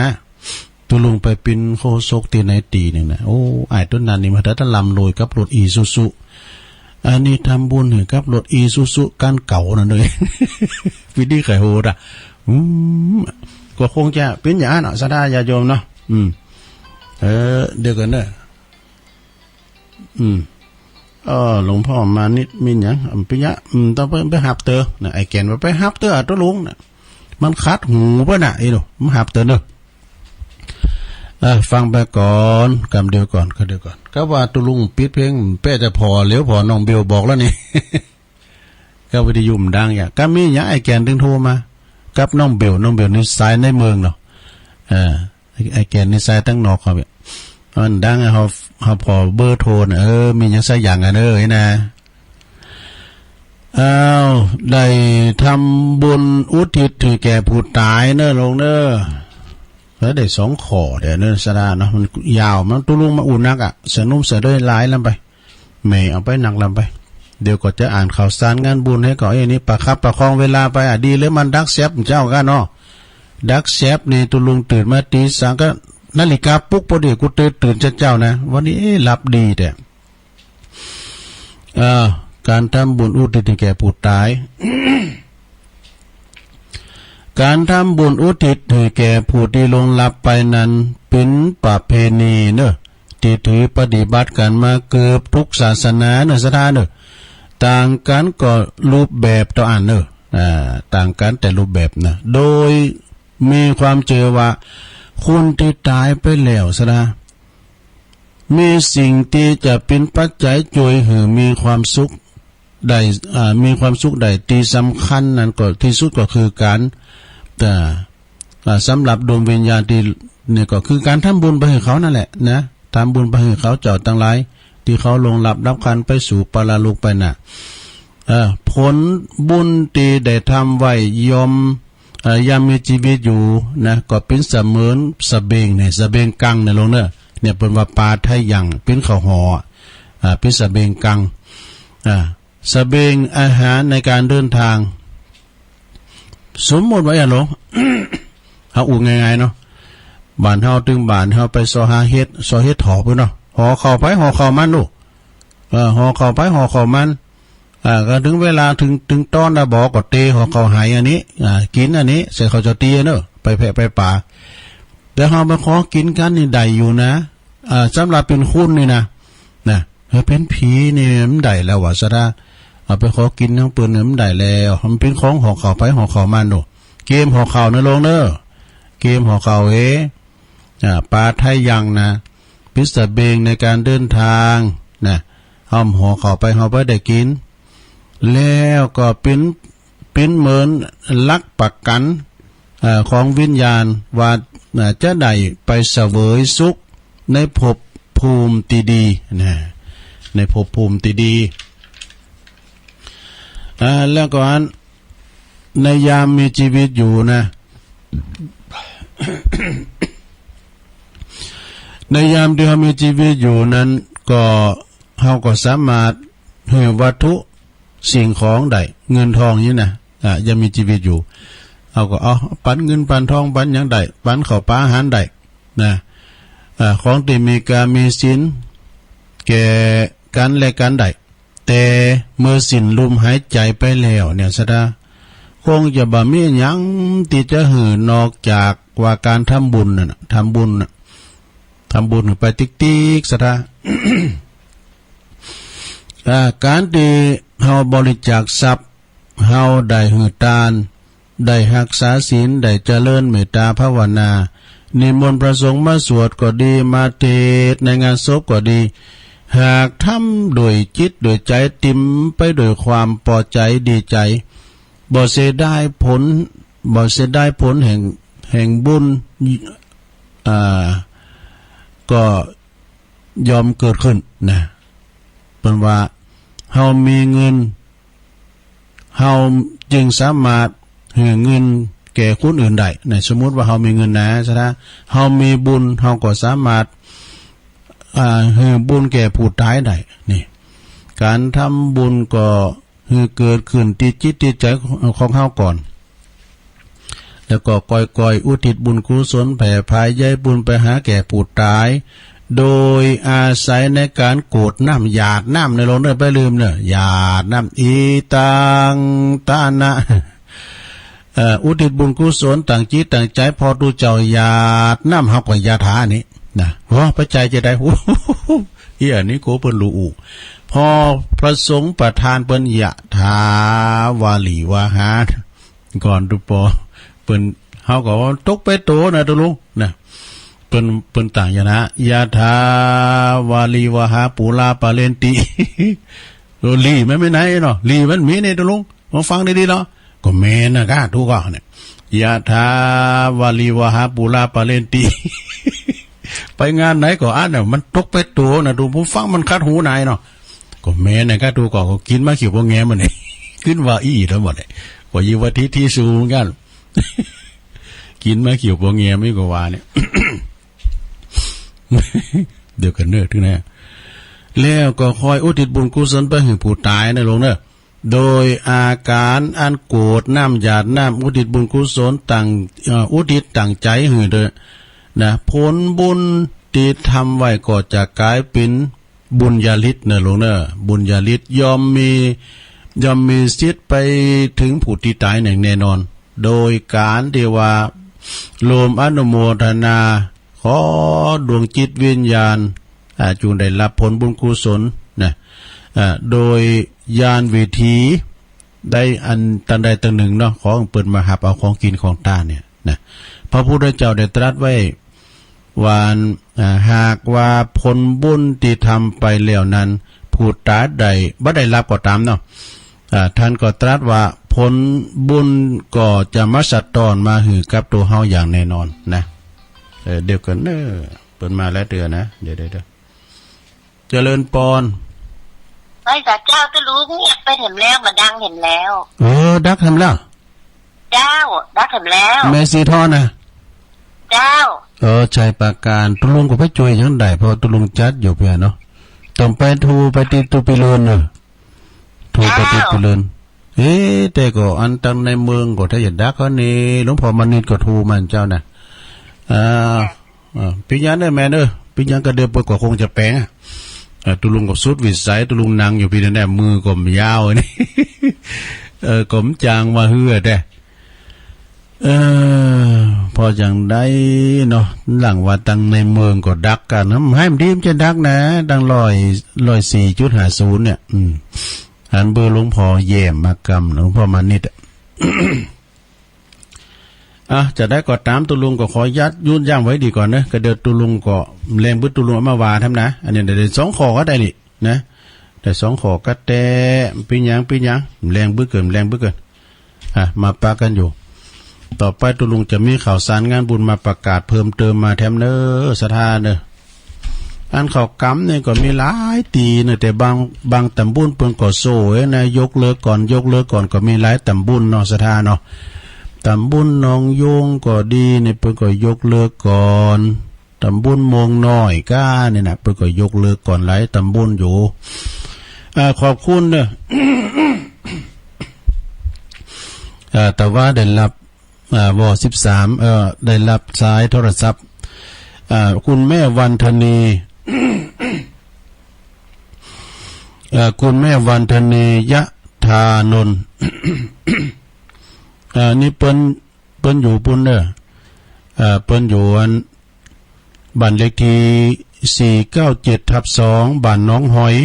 ตุลงไปเป็นโคศกที่ไหนตีนึงนะโอ้ไอ้ต้นนั้นนี่มาถ้าลำลอยกับรถอีซูซุอันนี้ทำบุญให้กับรถอีซูซุกันเก่านั่นเลยวิธีไขโหดก็คงจะเป็นอย่างนั้นศรัทธาญาโยมเนาะเดี๋ยวกันเนอะ หลวงพ่อมานิดมีหยังปิยะต้องไปหับเตอนะไอ้แก่นว่าไปหับเตอตัวลุงน่ะมันคัดหูป่ะน่ะไอ้หนูมันหับเตอเนอะฟังไปก่อนกำเดียวก่อนก็ว่าตุลุงปิดเพลงแป้จะพอเหลียวพอน้องเบลบอกแล้วนี่ ก็วิทยุมดังอย่างก็มีอย่างไอ้แกนถึงโทรมากับน้องเบลนี่สายในเมืองเนาะไอ้แกนนี่สายตั้งนอกเขาแบบมันดังเขาพอเบอร์โทรนะมีอย่างสักอย่างกันนะได้ทำบุญอุทิศถือแก่ผู้ตายเนอะลงเนอะแล้วได้2 ข้อเดี๋ยวเนอะสดาเนาะมันยาวมันตุลุงมาอุ่นนักเสือนุ่มเสือด้วยลายลำไปเมย์เอาไปหนักลำไปเดี๋ยวก็จะอ่านข่าวสารงานบุญให้ก่อนอย่างนี้ประคับประคองเวลาไปดีหรือมันดักแซบเจ้ากันเนาะดักแซบนี่ตุลุงตื่นมาตี3ก็นาฬิกาปลุกพอดีกูตื่นเจ้านะวันนี้หลับดีแต่การทำบุญอุทิศแก่ผู้ตาย การทำบุญอุทิศให้แก่ผู้ที่ลงลับไปนั้นเป็นประเพณีเนอะที่ถือปฏิบัติกันมาเกือบทุกศาสนาเนอะสถานเนอะต่างกันก็รูปแบบต่ออันเนอะต่างกันแต่รูปแบบนะโดยมีความเชื่อว่าคนที่ตายไปแล้วซะนะมีสิ่งที่จะเป็นปัจจัยช่วยให้มีความสุขได้มีความสุขได้ที่สำคัญนั่นก็ที่สุดก็คือการสำหรับดวงวิญญาณที่เนี่ยก็คือการทำบุญไปให้เขานั่นแหละนะทำบุญไปให้เขาเจ้าทั้งหลายที่เขาลงหลับรับคันไปสู่ปราลุกไปน่ะผลบุญที่ได้ทำไว้ยอมยังมีชีวิตอยู่นะก็เป็นเสมือนสเบงเนี่ยสเบงกังเนี่ยลงเนี่ยเป็นว่าปลาไทยยังเป็นข้าวห่อเป็นสเบงกังสเบงอาหารในการเดินทางสมมติว่าอย่างหลง เอาอุ่นง่ายๆเนาะบ้านเฮาตึงบ้านเฮาไปซอเฮ็ดถอไปเนาะห่อเข้าไปห่อเข้ามันลูกห่อเข้าไปห่อเข้ามันก็ถึงเวลาถึงตอนนะบอกก็เตะห่อเข้าหายอันนี้กินอันนี้เสร็จเขาจะตีเนาะไปแพะไปป่าแต่เฮาไปขอกินกันนี่ได้อยู่นะสำหรับเป็นคุณนี่นะเป็นผีนี่มันได้แล้วว่าซะดาเอาไปขอกินทั้งปืนมันได้แล้วมันเป็นของห่อเข้าไปห่อเข้ามันลูกเกมห่อเข้านะลงเด้อเกมห่อเข้าปลาไทยยังนะพิสเบงในการเดินทางนะห้อมห่อเข้าไปได้กินแล้วก็เป็นเหมือนลักปักกันของวิญญาณว่าจะได้ไปเสวยสุขในภพภูมิที่ดีนะในภพภูมิที่ดีแล้วก็ในยามมีชีวิตอยู่นะ ในยามที่เขามีชีวิตอยู่นั้นก็เขาก็สามารถให้วัตถุสิ่งของใดเงินทองนี้นะยังมีชีวิตอยู่เขาก็ปันเงินปันทองปันอย่างใดปันข้าวปลาอาหารใดนะของที่มีการมีสินแก่กันและกันใดแต่เมื่อสิ้นลมหายใจไปแล้วเนี่ยซะดาคงจะบ่มีหยังที่จะหือนอกจากว่าการทำบุญน่ะทำบุญไปติ๊กๆซะดา การที่เฮาบริจาคทรัพย์เฮาได้หือทานได้รักษาศีลได้เจริญเมตตาภาวนานิมนต์พระสงฆ์มาสวดก็ดีมาเทศน์ในงานศพก็ดีหากทำโดยจิตโดยใจติมไปโดยความพอใจดีใจบ่เสียได้ผลแห่งบุญก็ยอมเกิดขึ้นนะเป็นว่าเฮามีเงินเฮาจึงสามารถให้เงินแก่คนอื่นได้นะสมมุติว่าเฮามีเงินนะใช่ไหมเฮามีบุญเฮาก็สามารถให้บุญแก่ผู้ตายได้นี่การทำบุญก็ให้เกิดขึ้นที่จิตที่ใจของเฮาก่อนแล้วก็ก่อยอุทิศบุญกุศลแผ่พายย้ายบุญไปหาแก่ผู้ตายโดยอาศัยในการโกรธน้ำหยาดน้ำในโลกเนี่ยไปลืมเนี่ยหยาดน้ำอีตังตานะอุทิศบุญกุศลต่างจิตต่างใจพอดูเจ้าหยาดน้ำเฮาก็ยาถานี้นะพระใจจะได้หูอันนี้โกเปิ้นรู้ พอพระสงฆ์ประทานเปิ้นยะถาวาลีวาหาก่อนตุปอเปิ้นเฮาก็ว่าตกไปโตนะตุลุงนะเปิ้นต่างยะนะยะถาวาลีวาหาปูลาปาเลนติโลลีมันไม่ไหนเนาะลีมันมีในตุลุงมาฟังดีๆเนาะก็แม่นนะกะถูกอ่ะเนี่ยยะถาวาลีวาหาปูลาปาเลนติไปงานไหนก็อ่านน่ะมันตกไปโตนะดูผมฟังมันคัดหูนายเนาะก็แม่นกะถูกก็กินมาเขียวบ่แงมันนี่ขึ้นว่าอีทั้งหมดเลยว่ายีวัติที่สูงกันกินมาเขียวบ่แงไม่ก็ว่าเนี่ย เดี๋ยวกันเนอะถึงนะแล้วก็คอยอุทิศบุญกุศลไปให้ผู้ตายนะลงเนอะโดยอาการอันโกรธน้ำหยาดน้ำอุทิศบุญกุศลต่างอุทิศต่างใจให้เด้อนะผลบุญที่ทำไว้ก็จะกลายเป็นบุญญาฤทธิ์เนอะลงเนอะบุญญาฤทธิ์ย่อมมีสิทธิ์ไปถึงผู้ที่ตายอย่างแน่นอนโดยการที่ว่าโลมอนุโมทนาขอดวงจิตวิญญาณจงได้รับผลบุญกุศลนะโดยญาณวิถีได้อันตันใดตันหนึ่งเนาะของเปิดมาหับเอาของกินของตาเนี่ยนะพระพุทธเจ้าได้ตรัสไว้ว่าหากว่าผลบุญที่ทำไปแล้วนั้นผู้ตายใดบ่ได้รับก็ตามเนาะท่านก็ตรัสว่าผลบุญก็จะมาสัตตอนมาหือกับตัวเฮาอย่างแน่นอนนะเดี๋ยวกันเด้อเปิดมาแล้วเดือนนะเดี๋ยวเจริญปอนไอ้สัตว์เจ้าก็รู้เงียบไปเห็นแล้วมันดังเห็นแล้วดักทำแล้วเจ้าดักเห็นแล้วแม่สีทอนะเจ้าใจปากการตุลุงก็ไปช่วยยังได้เพราะตุลุงจัดอยู่เพื่อนเนาะต้องไปทูไปติตุปิเลนเนอะทูไปติตุปิเลนแต่ก็อันตังในเมืองก็ถ้าอยากดักก็นี่หลวงพ่อมณิตก็ทูมันเจ้านะปิญญาเด้อแม่เด้อปิญญาก็เดือบก็คงจะแปลงตุลุงก็สุดวิสัยตุลุงนั่งอยู่พี่นั่นแหละมือก็ยาวนี่ก็มจางมาเฮือแต่พออย่างได้เนาะหลังว่าตังในเมืองก็ดักกันนะให้มันดีมันจะดักนะดัง104.50เนี่ยอันเบอร์หลวงพ่อแย่มากำหลวงพ่อมานิดจะได้ก็ตามตุลุงก็ขอยัดยุ่นย่างไว้ดีก่อนนะก็เดี๋ยวตุลุงก็แรงบึ้ตุลุงมาวาทำนะอันนี้ได้2ข้อก็ได้นี่นะแต่2ข้อก็แต่ปีหยังแรงบึ้เกินมาปากันอยู่ต่อไปตุลุงจะมีข่าวสารงานบุญมาประกาศเพิ่มเติมมาแถมเนอสถานเนออันเขากำเนี่ยก็มีหลายตีเนอแต่บางตำบุญเพิ่นก็โซ่นะยกเลิกก่อนก็มีหลายตำบุญเนาะสถานเนาะตำบุญหนองโยงก็ดีเนี่ยเพิ่นก็ยกเลิกก่อนตำบุญมงน้อยก้าเนี่ยนะเพิ่นก็ยกเลิกก่อนหลายตำบุญอยู่ขอบคุณเนอะแต่ว่าได้รับว13ได้รับสายโทรศัพท์คุณแม่วันธนีคุณแม่วันธนียะธานนท์นี่เปิ้นอยู่ปุ่นเด้อเปิ้นอยู่อันบ้านเลขที่497/2บ้านหนองหอย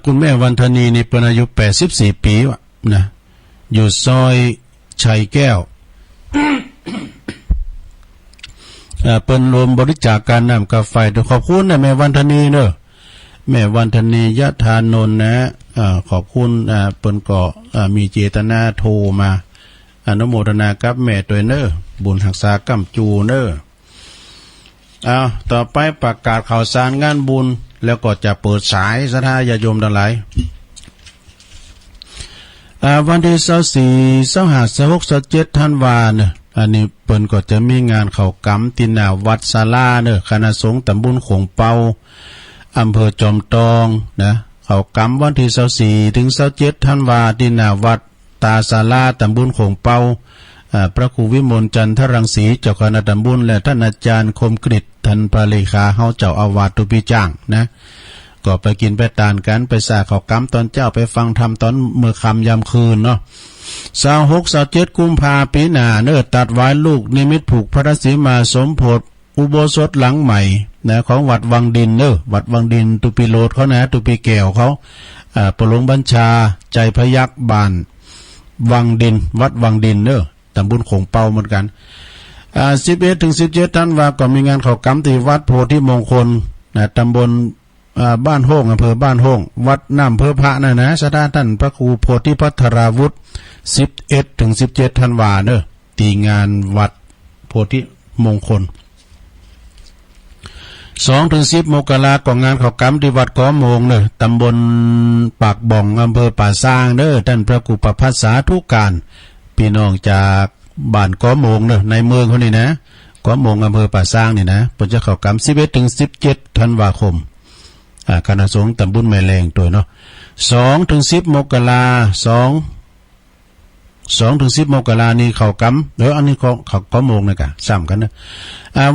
คุณแม่วันธนีนี่เปิ้นอายุ84ปีวะนะอยู่ซอยชัยแก้วเปิ้นรวมบริจาคการน้ำกาแฟขอบคุณนะแม่วันธนีเด้อแม่วันธนียะธานนท์นะขอบคุณเปิ้นก็มีเจตนาโทรมาอนุโมทนากับแม่ตัวเนอบุญหักษากำจูเนอต่อไปประกาศข่าวสารงานบุญแล้วก็จะเปิดสายศรัทธาญาติโยมทั้งหลายวันที่24 25 26 27ธันวาคมเนี่ยอันนี้เปิ้นก็จะมีงานเข้ากำตินาวัดศาลาเนอะคณะสงฆ์ตำบลโขงเปาอำเภอจอมทองนะเข้ากำวันที่24 ถึง 27ธันวาคมที่นาวัดตาศาลาตำบลโขงเปาพระครูวิมลจันทรังสีเจ้าคณะตำบลและท่านอาจารย์คมกฤษท่านพระเลขาเฮาเจ้าอาวาสตุปิจ้างนะก็ไปกินไปทานกันไปสาเข้ากำตอนเจ้าไปฟังธรรมตอนเมื่อค่ำยามคืนเนาะ26-27กุมภาพันธ์ปีหน้าเนอตัดไว้ลูกนิมิตผูกพระศรีมาสมโพธิอุโบสถหลังใหม่ นะของวัดวังดินเด้อวัดวังดินตุปีโลดเขานะตุปีแก้วเขาประหลวงบัญชาใจพยักบ้านวังดินวัดวังดินเด้อตำบลโขงเปาเหมือนกัน11 ถึง 17 ธันวาคมก็มีงานเข้ากรรมที่วัดโพธิมงคลนะตำบลบ้านโฮงอำเภอบ้านโฮงวัดน้ำเภอพระนะสถานท่านพระครูโพธิพัทราวุฒิ11 ถึง 17 ธันวาเด้อตีงานวัดโพธิมงคล2 ถึง 10 มกราคมงานเข้ากรรมที่วัดก้อมงเด้อตำบลปากบ่องอำเภอป่าซางเด้อท่านพระครูประภัสสาธุการพี่น้องจากบ้านก้อมงเด้อในเมืองเขานี่นะก้อมงอำเภอป่าซางนี่นะเพิ่นจะเข้ากรรม11 ถึง 17 ธันวาคมคณะสงฆ์ตำบลแม่แรงตัวเนาะ2 ถึง 10 มกราคม2 ถึง 10 มกราคมนี้เข้ากรรมเดี๋ยวอันนี้เขาก้อมงนะกะซ้ำกันนะ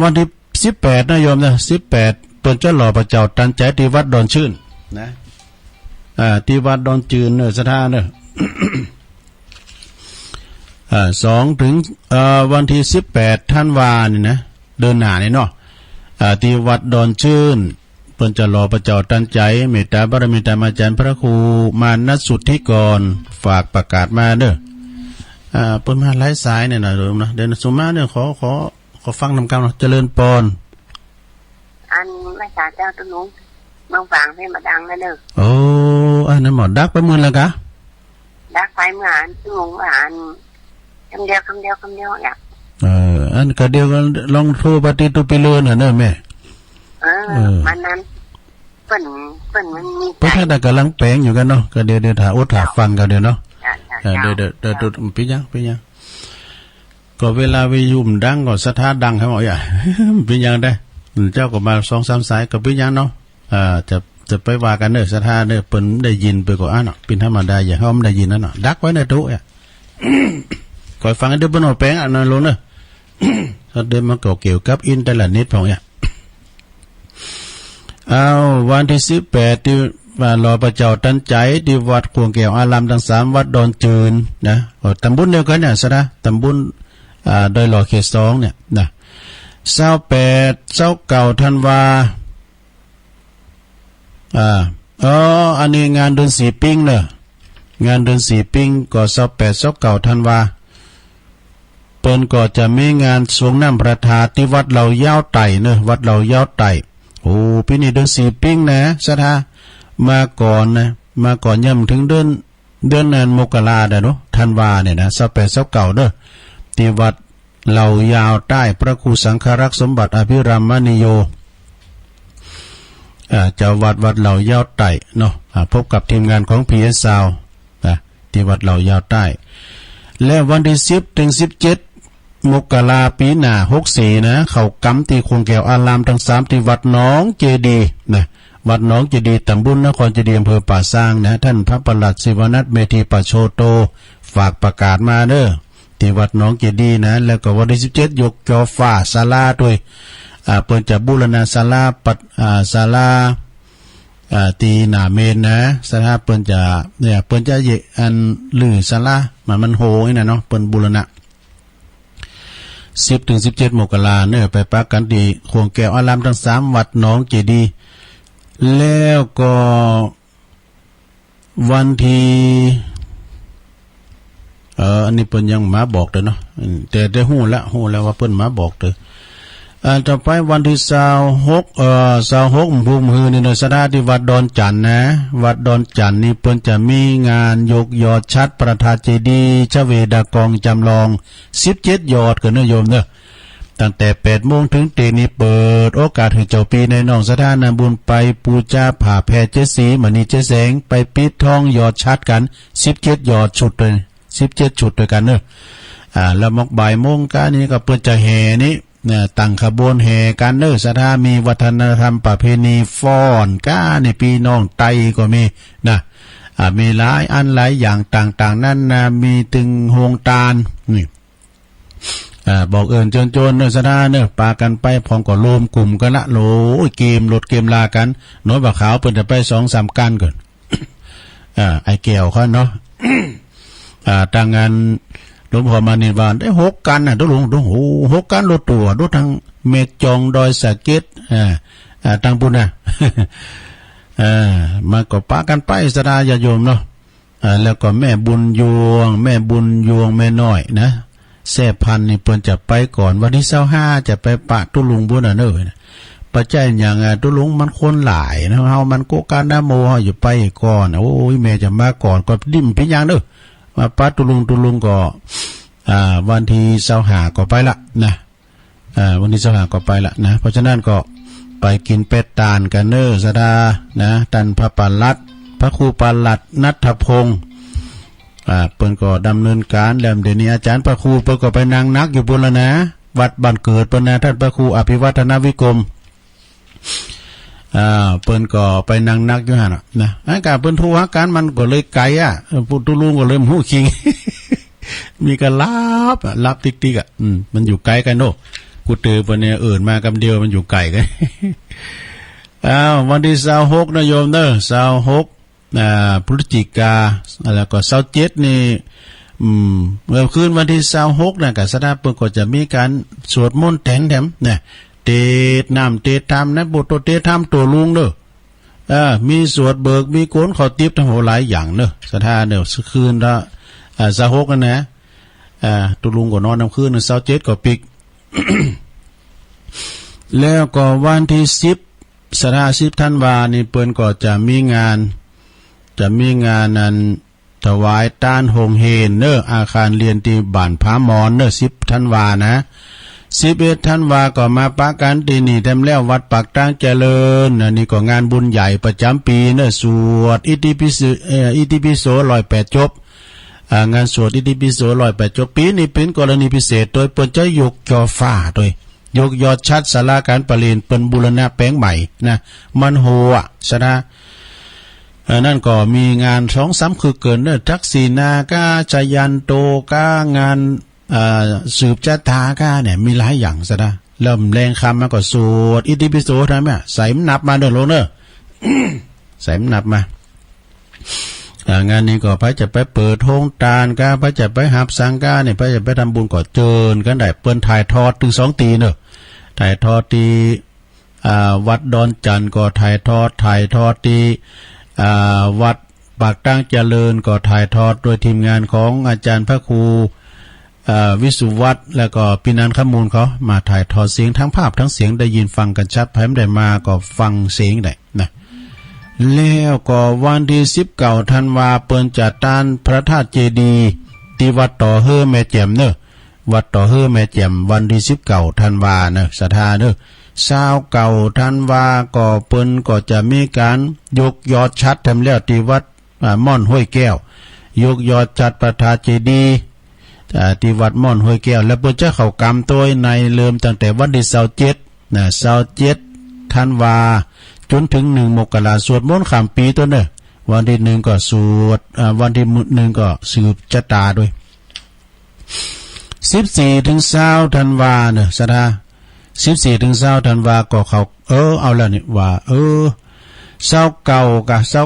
วันที่18นะโยมนะ18เปิ้นจะหล่อพระเจ้าตันใจที่วัดดอนชื่นนะที่วัดดอนจืนเนอะสถานเนอะ 2 ถึงวันที่18ธันวานี่นะเดือนหน้านี่เนาะที่วัดดอนชื่นเปิ้นจะหล่อพระเจ้าตันใจเมตตาบารมีธรรมอาจารย์พระครูมานัสสุทธิกรฝากประกาศมาเด้อเปิ้นมาหลายสายเนี่ยนะโยมนะเดี๋ยวสุมาเนี่ยขอฟังนำกันเนาะเจริญปอนอันไม่สาเจ้าตุลุงเมืองฝางให้มาดังนะเด้อโอ้อันนั้นหมอดักไปมื้อละกะดักไปเมื่ออันตุลุงว่าอันคำเดียวเนี่ยอันก็เดียวกันลองโทรปฏิตุปิโลน่ะเด้อแม่มันนั้นเปิ้นมันมีเพราะถ้าได้กำลังแปลงอยู่กันเนาะก็เดี๋ยวถ้าฟังกันเดี๋ยวเนาะเดี๋ยวปิยังก็เวลาวิยุมดังก็สถาดังให้หมออย่าเป็นยังได้เจ้าก็มา 2-3 สายก็เป็นยังเนาะจะไปว่ากันเด้อสถาเด้อเปิ้นได้ยินไปก็เนาะเป็นธรรมดาอย่าเฮามันได้ยินนั่นเนาะดักไว้ในโต๊ะอ่ะคอยฟังเด้อเปิ้นเอาแปลงอันนั้นลงเด้อถ้าเดินมาก็เกี่ยวกับอินเทอร์เน็ตพอเนี่ยวันที่18ที่ว่ารอพระเจ้าตันใจที่วัดขวงแก้วอารามทั้ง3วัดดอนจืนนะตำบลเดียวกันเนี่ยซะนะตำบลโดยหล่อเขต2เนี่ยนะ28-29 ธันวาอันนี้งานเดือน4ปิ้งเด้องานเดือน4ปิ้งก็28-29 ธันวาเปิ้นก็จะมีงานสวงน้ำประทาที่วัดเหล่ายาวไต่เนอะวัดเหล่ายาวไต่โอ้ปีนี้เดือน4ปิ้งนะสถามาก่อนย่ำถึงเดือนนั้นมกราเด้อเนาะธันวาเนี่ยนะ28-29เด้อที่วัดเหล่ายาวใต้พระครูสังฆรักษ์สมบัติอภิรามนิโยเจ้าวัดเหล่ายาวใต้เนาะพบกับทีมงานของ PS Sound ที่วัดเหล่ายาวใต้และวันที่10 ถึง 17 มกราคมปีหน้า64นะเข้ากรรมที่คงแก้วอารามทั้ง3ที่วัดหนองเจดีนะวัดหนองเจดีตำบลนครเจดีอำเภอป่าซางนะท่านพระปลัดศิวนัทเมธีปัจโชโตฝากประกาศมาเด้อที่วัดหนองเจดีนะแล้วก็วันที่17ยกจอฟ้าศาลาด้วยเปิ้นจะบูรณะศาลาศาลาตีหน้าเมนนะศาลาเปิ้นจะอันลือศาลามันโหยนะเนาะเปิ้นบูรณะ10 ถึง 17 มกราคมเด้อไปปักกันที่ขวงแก้วอารามทั้ง3วัดหนองเจดีแล้วก็วันที่อันนี้เปิ้นยังมาบอกเด้อเนาะแต่ได้ฮู้แล้วว่าเปิ้นมาบอกเด้อต่อไปวันที่26ภูมิฮือนี่ในสถานที่วัดดอนจันทร์นะวัดดอนจันทร์นี่เปิ้นจะมีงานยกยอดชัดประธานเจดีย์ชเวดากองจำลอง17ยอดกันเด้อโยมเด้อตั้งแต่ 8 โมงถึงเตนี้เปิดโอกาสให้เจ้าปีในน้องสถานนำบุญไปปูจาผ่าแพรเจสีมณีเจแสงไปปิดทองยอดชัดกัน17ยอดชุดเลย17ชุดด้วยกันเด้อแล้วมกบ่ายโมงกันนี้ก็เปิ้นจะแห่นี้ตั้งขบวนแห่กันเด้อสถามีวัฒนธรรมประเพณีฟ้อนก้าในปีน้องไตก็มีนะมีหลายอันหลายอย่างต่างๆนั่นนะมีตึงโฮงตาลนี่บอกเอิญโจนเนอะสถาเนอะปากันไปพร้อมก็รวมกลุ่มกันละโหลเกมรถเกมลากันน้อยบ่ขาวเปิ้นจะไป 2-3 กันก่อนไอ้แก้วเขาเนาะต่างงานหลวงพ่อมานิวานได้6 กันน่ะทุกหลวงโอ้6 กันรถตัวรถทาง เมจองดอยสะเก็ดตังปุ่นน่ะ มาก็ปะกันไปสดาญาโยมเนาะแล้วก็แม่บุญยวงแม่น้อยนะแซ่พันนี่เปิ้นจะไปก่อนวันที่25จะไปปะตุลุงบุญน่ะเด้อปัจจัยอย่างตุลุงมันคนหลายนะเฮามันโกการนะโมเฮาอยู่ไปก่อนโอ้ยแม่จะมาก่อนก็ดิ้มเป็นอย่างเด้อมาปะตุลุงก็วันที่25ก็ไปละนะวันที่25ก็ไปละนะเพราะฉะนั้นก็ไปกินเป็ดตาลกันเด้อสดานะตันพระปลัดพระครูปลัดณัฐพงศ์เปิ้นก็ดำเนินการแล้วเดี๋ยวนี้อาจารย์พระครูเปิ้นก็ไปนั่งนักอยู่บนแล้วนะวัดบ้านเกิดเปิ้นนะท่านพระครูอภิวัฒนวิกรมเปิ้นก็ไปนั่งนักอยู่หั่นน่ะนะไอ้กะเปิ้นโทรหากันมันก็เลยไกลพุทธลุงก็เลยหู้คิง มีก็ลับติ๊กๆมันอยู่ไกลกันโน่กูเตอเปิ้นเนี่ยมากำเดียวมันอยู่ไกลกัน วันที่26นะโยมเด้อ26พฤศจิกาแล้วก็27นี่เมื่อคืนวันที่26น่ะก็สถาเปิ้นก็จะมีการสวดมนต์แถมเนี่ยเตดน้ำเตดธรรมนะบทเตดธรรมตัวลุงเด้อมีสวดเบิกมีโกนขอติบทั้งโหหลายอย่างเด้อสถาเด้อคืนละ26นั่นนะตัวลุงก็นอนน้ำคืน27ก็ปิก แล้วก็วันที่10สถา10ธันวานี่เปิ้นก็จะมีงานนั้นถวายต้านโฮงเฮนเนออาคารเรียนที่บ้านผามอนเนอ10ธันวานะ11ธันวาก็มาปะกันที่นี่แถมแล้ววัดปากตั้งเจริญนี่ก็งานบุญใหญ่ประจำปีเนอสวดอิติปิโส108จบงานสวดอิติปิโส108จบปีนี้เป็นกรณีพิเศษโดยเปิ้นจะยกยอฟ้าโดยยกยอดชัดศาลาการประเรียนเปิ้นบูรณะแปลงใหม่นะมันโหชนะนั่นก็มีงาน 2-3 คือเกินเด้อทักษิณากาชยันโตกางานสืบชะตากาเนี่ยมีหลายอย่างซะนะเริ่มแรงคำมาก็สวดอิติปิโสทำแม่ใส่นับมาเด้อโลเด้อ ใส่นับมางานนี้ก็พระจะไปเปิดโรงทานกาพระจะไปหับสังฆาเนี่ยพระจะไปทำบุญก็เจิญกันได้เปิ้นถ่ายทอดถึง2ตีเด้อถ่ายทอดที่วัดดอนจันทร์ก็ถ่ายทอดที่วัดปากตั้งเจริญก็ถ่ายทอดโดยทีมงานของอาจารย์พระครูวิสุวัฒน์แล้วก็ปินันขมูลเขามาถ่ายทอดเสียงทั้งภาพทั้งเสียงได้ยินฟังกันชัดแพมได้มาก็ฟังเสียงได้นะแล้วก็วันที่19ธันวาเปิ้นจัดต้านพระธาตุเจดีย์ที่วัดต่อเฮอแม่แจ่มเนอะวัดต่อเฮอแม่แจ่มวันที่19ธันวาเนอะศรัทธาเนอะ29ธันวาก็เปิ้นก็จะมีการยกยอดชัดทำแล้วที่วัดม่อนห้วยแก้วยกยอดชัดพระธาตุเจดีย์ที่วัดม่อนห้วยแก้วแล้วเปิ้นจะเข้ากรรมตัวในเริ่มตั้งแต่วันที่27นะ27ธันวาจนถึง1มกราคมสวดมนต์ข้ามปีตัวเด้อวันที่1ก็สวดวันที่1ก็สืบชะตาด้วย14ถึง20ธันวาเด้อสะดา14ถึง20ธันวาก็เขาเอาแล้วนี่ว่า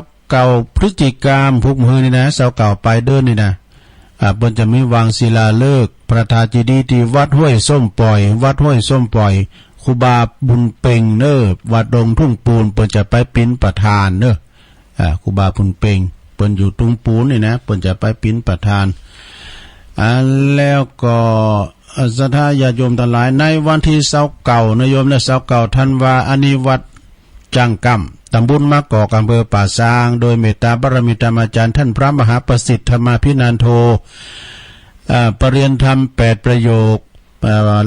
29พฤศจิกายนพวกมือนี่นะ29ไปเดินนี่นะเปิ้นจะมีวางศิลาฤกษ์พระธาตุเจดีย์ที่วัดห้วยส้มปล่อยครูบาบุญเป่งเนอวัดดงทุ่งปูนเปิ้นจะไปปิ้นประธานเนอครูบาบุญเป่งเปิ้นอยู่ทุ่งปูนนี่นะเปิ้นจะไปปิ้นประธานแล้วก็ศรัทธาญาติโยมทั้งหลายในวันที่29นะโยมนะ29ธันวาอันนี้วัดจังกำตำบลมะกอกอำเภอป่าซางโดยเมตตาบารมีธรรมอาจารย์ท่านพระมหาประสิทธิ์ธรรมาภินันโทปรริยนธรรม8ประโยค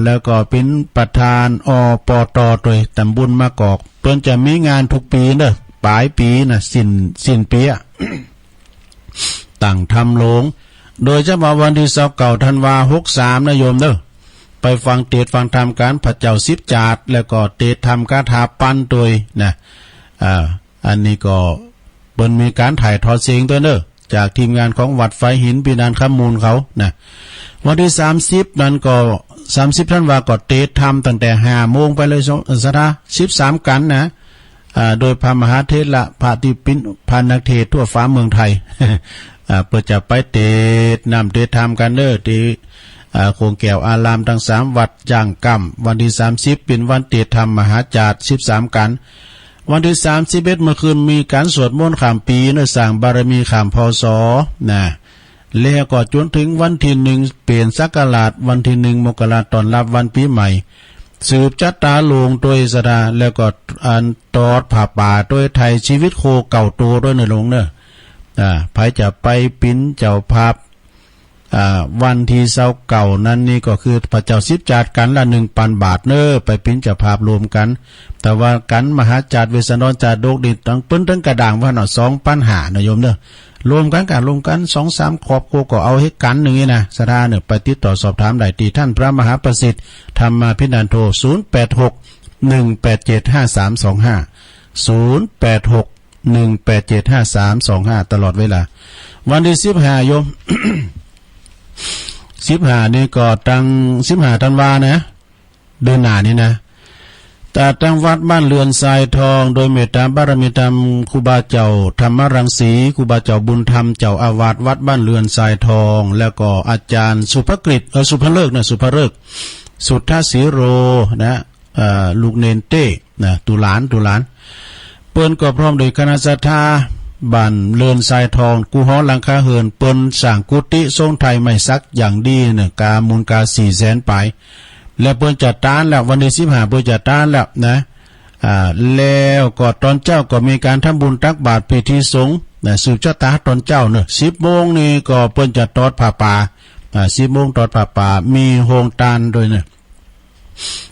แล้วก็เป็นประธานอปตโดยตำบลมะกอกเพิ่นจะมีงานทุกปีเด้อปลายปีนะสิ้นปีตั้งทำโลงโดยเฉพาะวันที่29ธันวา63นะโยมเด้อไปฟังเทศน์ฟังธรรมการพระเจ้า10จาดแล้วก็เทศน์ธรรมคาถาปั้นโดยนะอันนี้ก็เปิ้นมีการถ่ายทอดเสียงตัวเด้อจากทีมงานของวัดไฟหินปีนันคำมูลเขานะวันที่30นั้นก็30ธันวาก็เทศน์ธรรมตั้งแต่ 5 โมงไปเลยสถา13กันนะโดยพระมหาเถระพระที่เป็นพานักเทศทั่วฟ้าเมืองไทยเพื่อจะไปเทศน์นำเทศน์ธรรมกันเด้อที่ โคงแก้วอารามทั้ง3วัดจ้างกรรมวันที่30เป็นวันเตธรรมมหาจาร์13กันวันที่31เมื่อคืนมีการสวดมนต์ข้ามปีเนื้อสร้างบารมีข้ามพศนะแล้วก็จนถึงวันที่1เปลี่ยนศักราชวันที่1มกราคมต้อนรับวันปีใหม่สืบจัตตาลงโดยสดาแล้วก็อันตอดผ่าป่าโดยไทยชีวิตโคเก่าโตด้วยในหลวงเนอะไผจะไปปิ้นเจ้าภาพวันที่เศร้าเก่านั้นนี่ก็คือพระเจ้าสิบจาดกันละ 1,000 บาทเนอไปปิ้นเจ้าภาพรวมกันแต่ว่ากันมหาจาดเวสนรจาดโดกดิตั้งเปิ้นตั้งกระด่างว่าเนาะ2,500นะโยมเนอะรวมกันรวมกัน 2-3 ครอบครัวก็เอาให้กันอย่างนี้นะสดาเนี่ยไปติดต่อสอบถามได้ที่ท่านพระมหาประสิทธิ์ธรรมาภินันโท086-187-5325 ตลอดเวลาวันที่15โยม 15นี่ก็ตั้ง15ธันวานะเดือนหน้านี่นะแต่ตั้งวัดบ้านเรือนทรายทองโดยเมตตาบารมีธรรมครูบาเจ้าธรรมรังสีครูบาเจ้าบุญธรรมเจ้าอาวาสวัดบ้านเรือนทรายทองแล้วก็อาจารย์สุภกฤษสุภเลิกนะสุภเลิกสุทธศิโรนะลูกเนนเต้นะตุหลานเปิ้นก็พร้อมโดยคณะศรัทธาบ้านเรือนทรายทองกูฮ้อหลังคาเหินเปิ้นสร้างกุฏิทรงไทยไม่ซักอย่างดีเนี่ยกามูลกา 400,000 ไปและเปิ้นจัดตานแล้ววันที่15เปิ้นจัดตานแล้วนะแล้วก็ตอนเจ้าก็มีการทำบุญตักบาตรพิธีสงฆ์นะสืบชะตาตอนเจ้าเนอะ 10 โมงนี่ก็เปิ้นจะตอดผ้าป่า10 โมงตอดผ้าป่ามีโฮงตาลด้วยเนี่ย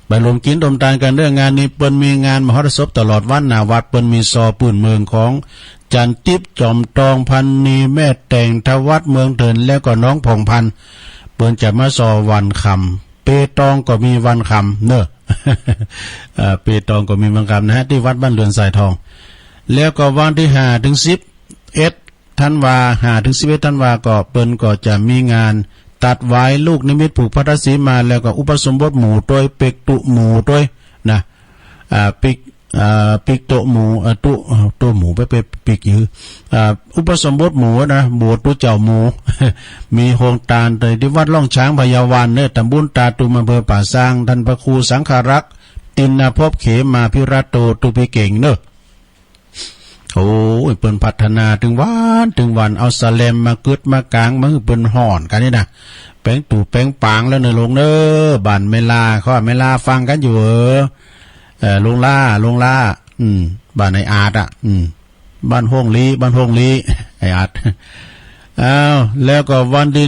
ไปรวมกินรวมทานกันเรื่องงานนี้เปิ้นมีงานมหรสพตลอดวันหน้าวัดเปิ้นมีซอปืนเมืองของจันทิพย์จอมตองพันนีแม่แต่งทวัดเมืองเถินแล้วก็น้องผ่องพันเปิ้นจะมาซอวันคำเปตองก็มีวันคำเนอะ เปตองก็มีวันคำนะฮะที่วัดบ้านเรือนทรายทองแล้วก็วันที่5ถึง11ธันวา5ถึง11ธันวาก็เปิ้นก็จะมีงานตัดไว้ลูกนิมิตผูกพัทธสีมาแล้วก็อุปสมบทหมู่โดยเป็กตุหมู่ด้วยนะปิกโตหมูตัวหมูไปปิกยืออุปสมบทหมูนะบวชตัวเจ้าหมู มีโฮงตาลในที่วัดล่องช้างพยาวันเนี่ยตำบลตาตุมอำเภอป่าซางท่านพระครูสังฆรักษ์ตินภพเขมาพิรัตโตตุปิเก่งเนอะโอ้ยเปิ้นพัฒนาถึงวันเอาสแลมมากึดมากลางมาคือเปิ้นห่อนกันนี่นะแป้งตู่แป้งปางแล้วเนอะลงเนอะบ้านเมลาเขาเมลาฟังกันอยู่ลงล่าบ้านไออาดบ้านห้องลีไออาดอ้าวแล้วก็วันที่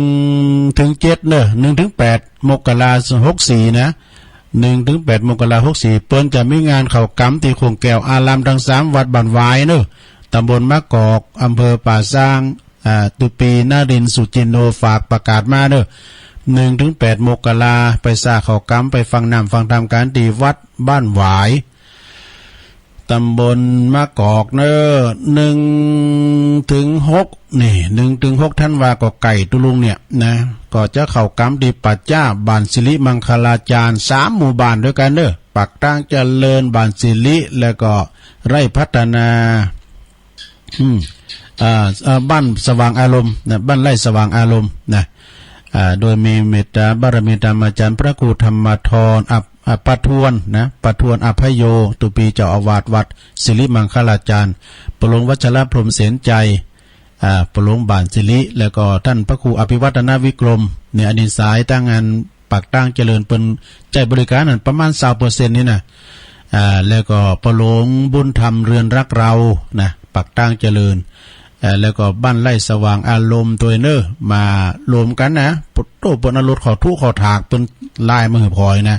1ถึง7เนอะ1ถึง8มกราคม64นะ1ถึง8มกราคม64เปิ้นจะมีงานเข้ากำที่โคงแก้วอารามทั้ง3วัดบ้านหวายเนอะตำบลมะกอกอำเภอป่าซางตุปีนาดินสุจินโนฝากประกาศมาเนอะ1ถึง8มกราไปซาเข้ากำไปฟังน้ำฟังธรรมการที่วัดบ้านหวายตำบลมะกอกเนอะ1ถึง6นี่1ถึง6ธันวาก็ไก่ตุลุงเนี่ยนะก็จะเข้ากำดีปัจจ้าบ้านสิริมังคลาจารย์3หมู่บ้านด้วยกันเนอะปักตั้งเจริญบ้านสิริแล้วก็ไร่พัฒนาบ้านสว่างอารมณ์นะบ้านไร่สว่างอารมณ์นะโดยมีเมตตาบารมีธรรมอาจารย์พระครูธรรมธรประทวนอภัยโยตุปีเจ้าอาวาสวัดสิริมังคลาจารย์ปรงวัชรพรหมเสนใจปรงบานสิริแล้วก็ท่านพระครูอภิวัฒนวิกรมเนี่ยอดีตสายตั้งงานปักตั้งเจริญเป็นใจบริการนั่นประมาณ 20% นี่นะแล้วก็ปรงบุญธรรมเรือนรักเรานะปักตั้งเจริญแล้วก็บ้านไร่สว่างอารมณ์ตัวเนอร์มารวมกันนะโตปนรถขอทุกขอถากเป็นลายมือพลอยนะ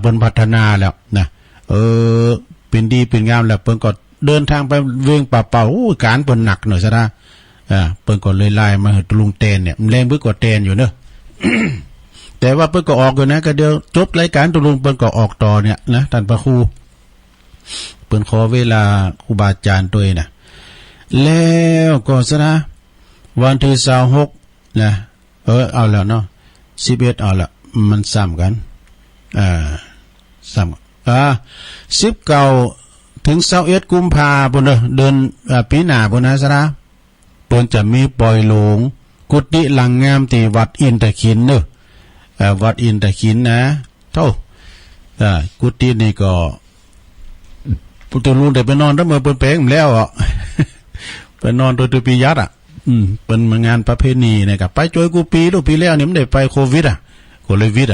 เป็นพัฒนาแล้วนะเป็นดีเป็นงามแล้วเปิ้นก็เดินทางไปเวียงป่าเป่าการเปิ้นหนักหน่อยซะนะเปิ้นก็เลยลายมาตุลุงเตนเนี่ยแรงบึกกว่าเตนอยู่เนอะ แต่ว่าเปิ้นก็ออกอยู่นะก็เดี๋ยวจบรายการตุลุงเปิ้นก็ออกต่อเนี่ยนะท่านพระครูเปิ้นขอเวลาครูบาอาจารย์ตัวนะแล้วก็ซะนะวันที่26นะเอาแล้วเนาะ11เอาละมันซ้ำกัน19ถึง21กุมภาพันธ์เดือนปีหน้าพุ่นนะซะนะเปิ้นจะมีปล่อยหลงกุฏิหลังงามที่วัดอินทขินเนอะ วัดอินตะขินนะเท่ากุฏินี่ก็ปุตุลุงได้ไปนอนทั้งเมื่อเปิ้นเป้งแล้วอ่ะ ไปนอนโดยตัวปียัดเป็นมางานประเพณีนะครับไปจอยกูปีลูกปีแล้วนี่มันได้ไปโควิดโควิด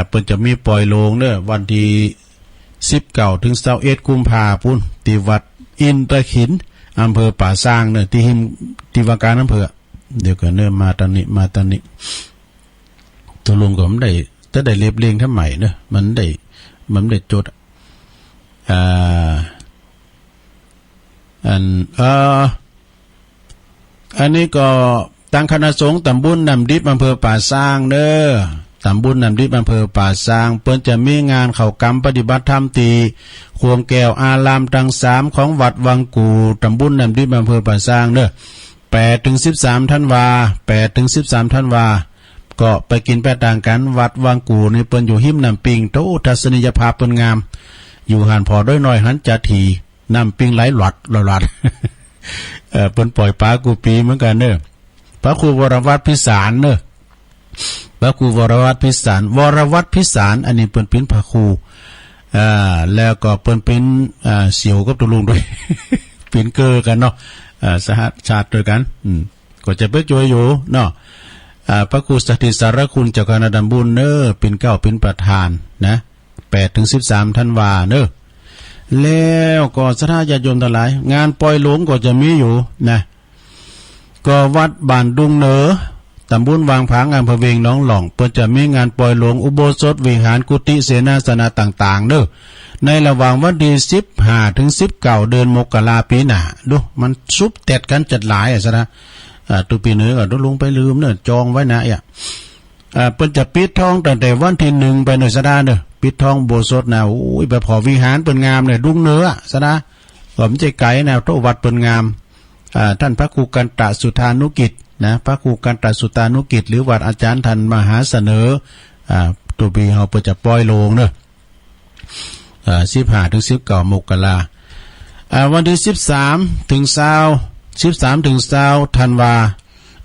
เปิ้นจะมีปล่อยโลงเด้อวันที่19ถึง21กุมภาพันธ์ที่วัดอินตะขินอำเภอป่าซางเด้อที่ว่าการอำเภอเดี๋ยวก็เนิ่มมาตอนนี้ตัวลุงก็มันได้จะได้เรียบเรียงทำใหม่เด้อมันได้จดอันนี้ก็ตั้งคณะสงฆ์ตำบลนำดิบอำเภอป่าซางเด้อตำบลนำดิบอำเภอป่าซางเปิ้นจะมีงานเข้ากรรมปฏิบัติธรรมตีควงแก้วอารามทั้ง3ของวัดวังกูตำบลนำดิบอำเภอป่าซางเด้อ8ถึง13ธันวา8ถึง13ธันวาก็ไปกินไปต่างกันวัดวังกูนี่เปิ้นอยู่หิมน้ำปิงโตทัศนียภาพเปิ้นงามอยู่หันพอด้วยหน่อยหันจะทีน้ำปิงไหลหลอดเปิ้นปล่อยปลากูปีเหมือนกันเด้อพระครูวรวัฒน์พิสารเด้อพระครูวรวัฒน์พิสารอันนี้เปิ้นเป็นพระครูแล้วก็เปิ้นเป็นเสี่ยวกับตุลุงด้วย เป็นเกอกันเนาะสหชาติด้วยกันก็จะไปช่วยอยู่เนาะพระครูสถิตสารคุณเจ้าคณะตำบลเด้อเป็นประธานนะ8ถึง13ธันวาเด้อแล้วก็สถาญาติโยมทั้งหลายงานปล่อยหลวงก็จะมีอยู่นะก็วัดบ้านดุงเหนือตำบลวางผางอำเภอเวียงหนองหล่องเพิ่นจะมีงานปล่อยหลวงอุโบสถวิหารกุฏิเสนาสนะต่างๆเด้อในระหว่างวันที่15ถึง19เดือนมกราคมปีหน้าดูมันซุบแตดกันจัดหลายซะนะตุปีเหนือก็ลงไปลืมเด้อจองไว้นะเพิ่นจะปิดทองตั้งแต่วันที่1ไปหน่อยซะนะเด้อปิดทองโบสถนะโอ้ยไปพอวิหารเปิ้นงามเนี่ยดุงเหนือซะนะก็มันใจไกลแนวโตวัดเปิ้นงามท่านพระครูกันตสุธานุกิจนะพระครูกันตสุธานุกิจหรือวัดอาจารย์ท่านมหาเสนอตัวปีเฮาเปิ้นจะปล่อยโลงเด้อ15ถึง19มกราวันที่13ถึง20ธันวา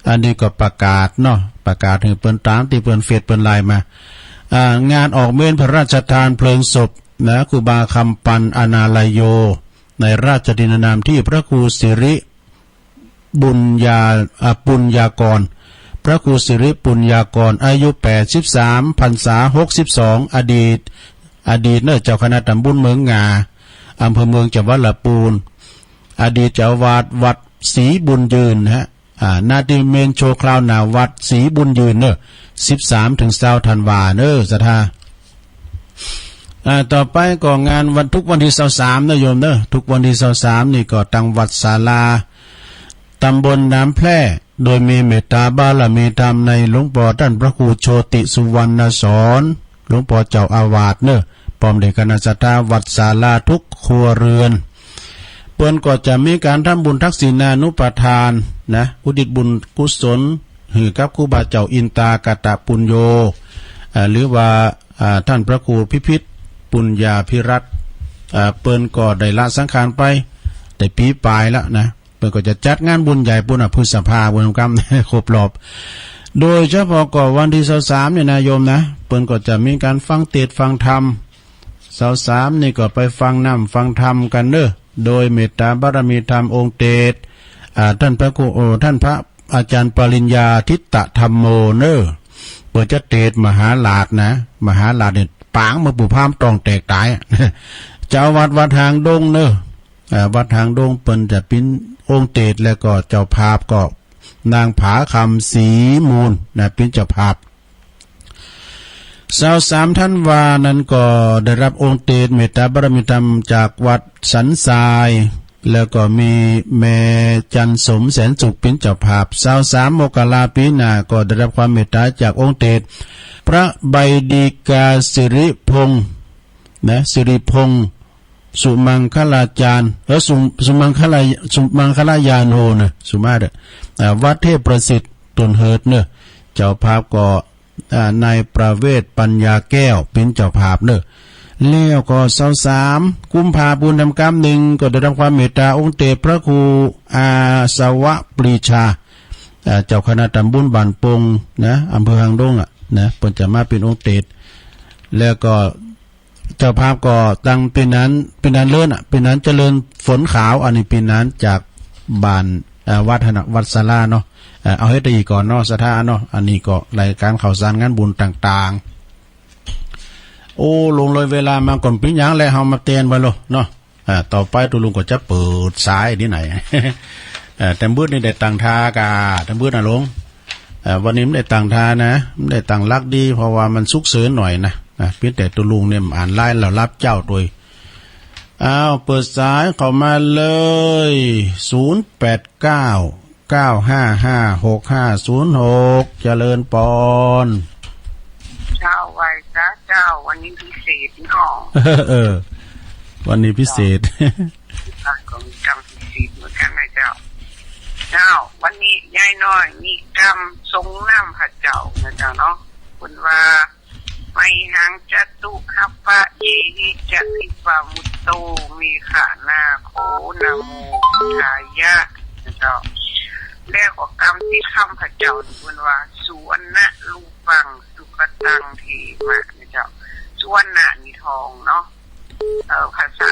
อันนี้ก็ประกาศเนาะประกาศให้เปิ้นตามที่เปิ้นเฟซเปิ้นไลน์มางานออกเมนพระราชทานเพลิงศพนะครูบาคำปันอนาลโยในราชดินนามที่พระครูสิริปุญญากรพระครูสิริปุญญากรอายุ83พรรษา62อดีตเนเจ้าคณะตำบลเมืองงาอำเภอเมืองจังหวัดลำพูนอดีตเจ้าวาดวัดศรีบุญยืนนาทีเมนโชคราวนาวัดศรีบุญยืนเนอะ13ถึง20ธันวาเนอะสถาต่อไปก็งานวันทุกวันที่23นะโยมเนอะทุกวันที่23นี่ก็ตั้งวัดศาลาตำบลน้ำแพร่โดยมีเมตตาบารมีธรรมในหลวงพ่อท่านพระครูโชติสุวรรณสอนหลวงพ่อเจ้าอาวาสเนอะปอมเด็กคณะสัตยาวัดศาลาทุกครัวเรือนเปิ้นก็จะมีการทำบุญทักษิณานุปทานนะอุทิศบุญกุศลให้กับครูบาเจ้าอินตากตปุญโญหรือว่าท่านพระครูพิพิธปุญญาภิรัตน์เปิ้นก็ได้ละสังขารไปแต่ปีปลายแล้วนะเปิ้นก็จะจัดงานบุญใหญ่ปุณพฤษภาบุญกรรมครบรอบโดยเฉพาะก็วันที่23เนี่ยนะโยมนะเปิ้นก็จะมีการฟังเทศน์ฟังธรรม23นี่ก็ไปฟังน้ำฟังธรรมกันเด้อโดยเมตตาบารมีธรรมองค์เตศท่านพระครูท่านพระอาจารย์ปริญญาทิตตธรรมโมเนอเปิดจะเตศมหาลาดนะมหาลาดเนี่ยปางมาปู่พามตองแตกตายเจ้าวัดทางดงเนอวัดทางดงเปิ้นจะปิ้นองค์เตศแล้วก็เจ้าภาพก็นางผาคำศรีมูลนะปิ้นเจ้าภาพ23ธันวานั้นก็ได้รับองค์เตศเมตตาบารมีธรรมจากวัดสันทรายแล้วก็มีแม่จันสมแสนสุขเป็นเจ้าภาพ23มกราคมปีหน้าก็ได้รับความเมตตาจากองค์เตศพระใบดีกาสิริพงษ์นะสิริพงษ์สุมังคลาจารย์สุมังคลายานโหนะสุมาเด้อวัดเทพประสิทธิ์ตนเฮิดเนอะเจ้าภาพก็นายประเวศปัญญาแก้วเป็นเจ้าภาพเนอะแล้วก็23กุมภาพันธ์ทำกรรมหนึ่งก็ได้รับความเมตตาองค์เตศพระครูอาสวะปรีชาเจ้าคณะตำบลบ้านปงนะอำเภอหางดง นะเพิ่นจะมาเป็นองค์เตดแล้วก็เจ้าภาพก็ตั้งเป็นนั้นเลื่อนเป็นนั้นเจริญฝนขาวอันนี้เป็นนั้นจากบ้านวัดวัดศาลาเนาะเอาให้ได้อีกก่อนเนาะสถานเนาะอันนี้ก็รายการข่าวสารงานบุญต่างๆโอ้ลงเลยเวลามาก่อนปิ้งยังแล้วเฮามาเตือนไว้โลเนาะต่อไปตัวลุงก็จะเปิดสายที่ไหน แต่บื้อนี่ได้ตังทากาแต่บื้อน่ะลงวันนี้ไม่ได้ตังทานะไม่ได้ตังลักดีเพราะว่ามันซุกเสริญหน่อยนะเพียงแต่ตัวลุงเนี่ยอ่านไล่เรารับเจ้าตัวอ้าวเปิดสายเข้ามาเลย0899555656เจริญปอนเจ้าไว้จ้าเจ้าวันนี้พิเศษเนาะวันนี้พิเศษก็มีกรรมพิเศษเหมือนกันนะเจ้าวันนี้ยายน้อยมีกรรมทรงน้ำพระเจ้านะเจ้าเนาะคุณว่าไม่หังจตุหัปปะเยหิจะพิปามุตโตมีขานาโคนาโมทายะนะเจ้าแล้วก็กรรมที่คำพระเจ้าคุณว่าสุวรรณลูปังสุกตังเทมะนะเจ้าสุวรรณนี่ทองเนาะภาษา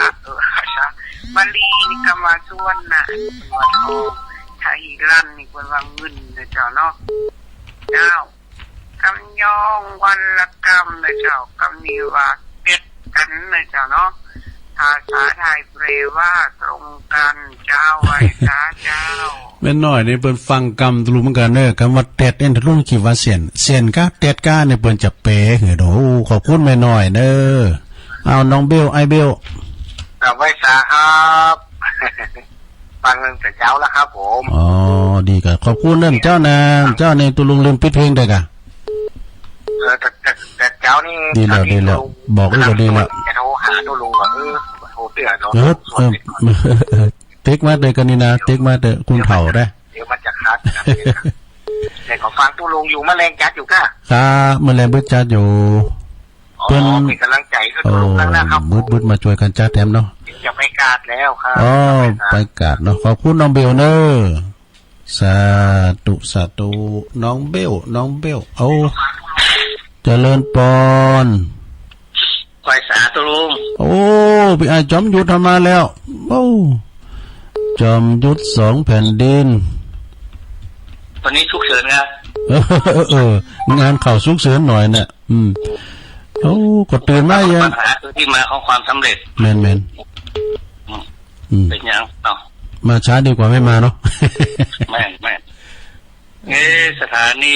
บาลีนี่ก็มาสุวรรณเป็นว่าทองไทยลั่นนี่เป็นว่าเงินนะเจ้าเนาะกำยองวันละกำนะเจ้ากำนี้ว่าเป็ดกันนะเจ้าเนาะภาษาไทยแปลว่าตรงกันเจ้าไว้จ้าเจ้าแม่น้อยนี่เปิ้นฟังกำตรู้เหมือนกันเด้อคำว่าเต็ดเอ็นทะลุคิดว่าเสียนกะเต็ดกะเนี่ยเปิ้นจะเป๋เหรอโอ้ขอบคุณแม่น้อยเด้อเอาน้องเบลไอเบลไว้สาครับ ฟังเรื่องแต่เจ้าแล้วครับผมอ๋อดีก็ขอบคุณเรื่องเจ้านางเจ้าในตุลุงลืมปิดเพลงได้กะแต่เจ้านี่ดีแล้วบอกเลยก็ดีแล้วจะโทรหาตุลุงก็โทรเตือนเนาะเต็กมาเด้อกันนี่นะเต็กมาเด้อคุณเฒ่าได้เดี๋ยวมันจะคัดแต่ขอฟังตุลุงอยู่แมลงจัดอยู่ค่ะแมลงเบิดจัดอยู่เพิ่นเป็นกำลังใจให้ตุลุงนะครับบึดมาช่วยกันจัดแถมเนาะจะไปกาดแล้วครับไปกาดเนาะขอบคุณน้องเบลเนอร์สาธุน้องเบลเอาเจริญปอนไว้สาตุลุงโอ้พี่จอมยุทธมาแล้วโอ้จอมยุทธ2แผ่นดินวันนี้ฉุกเฉินครับงานข่าวฉุกเฉินหน่อยเนี่ยโอ้ก็ตื่นมายังปัญหาคือที่มาของความสำเร็จแมนเป็นยังมาช้าดีกว่าไม่มาเนาะแม่สถานี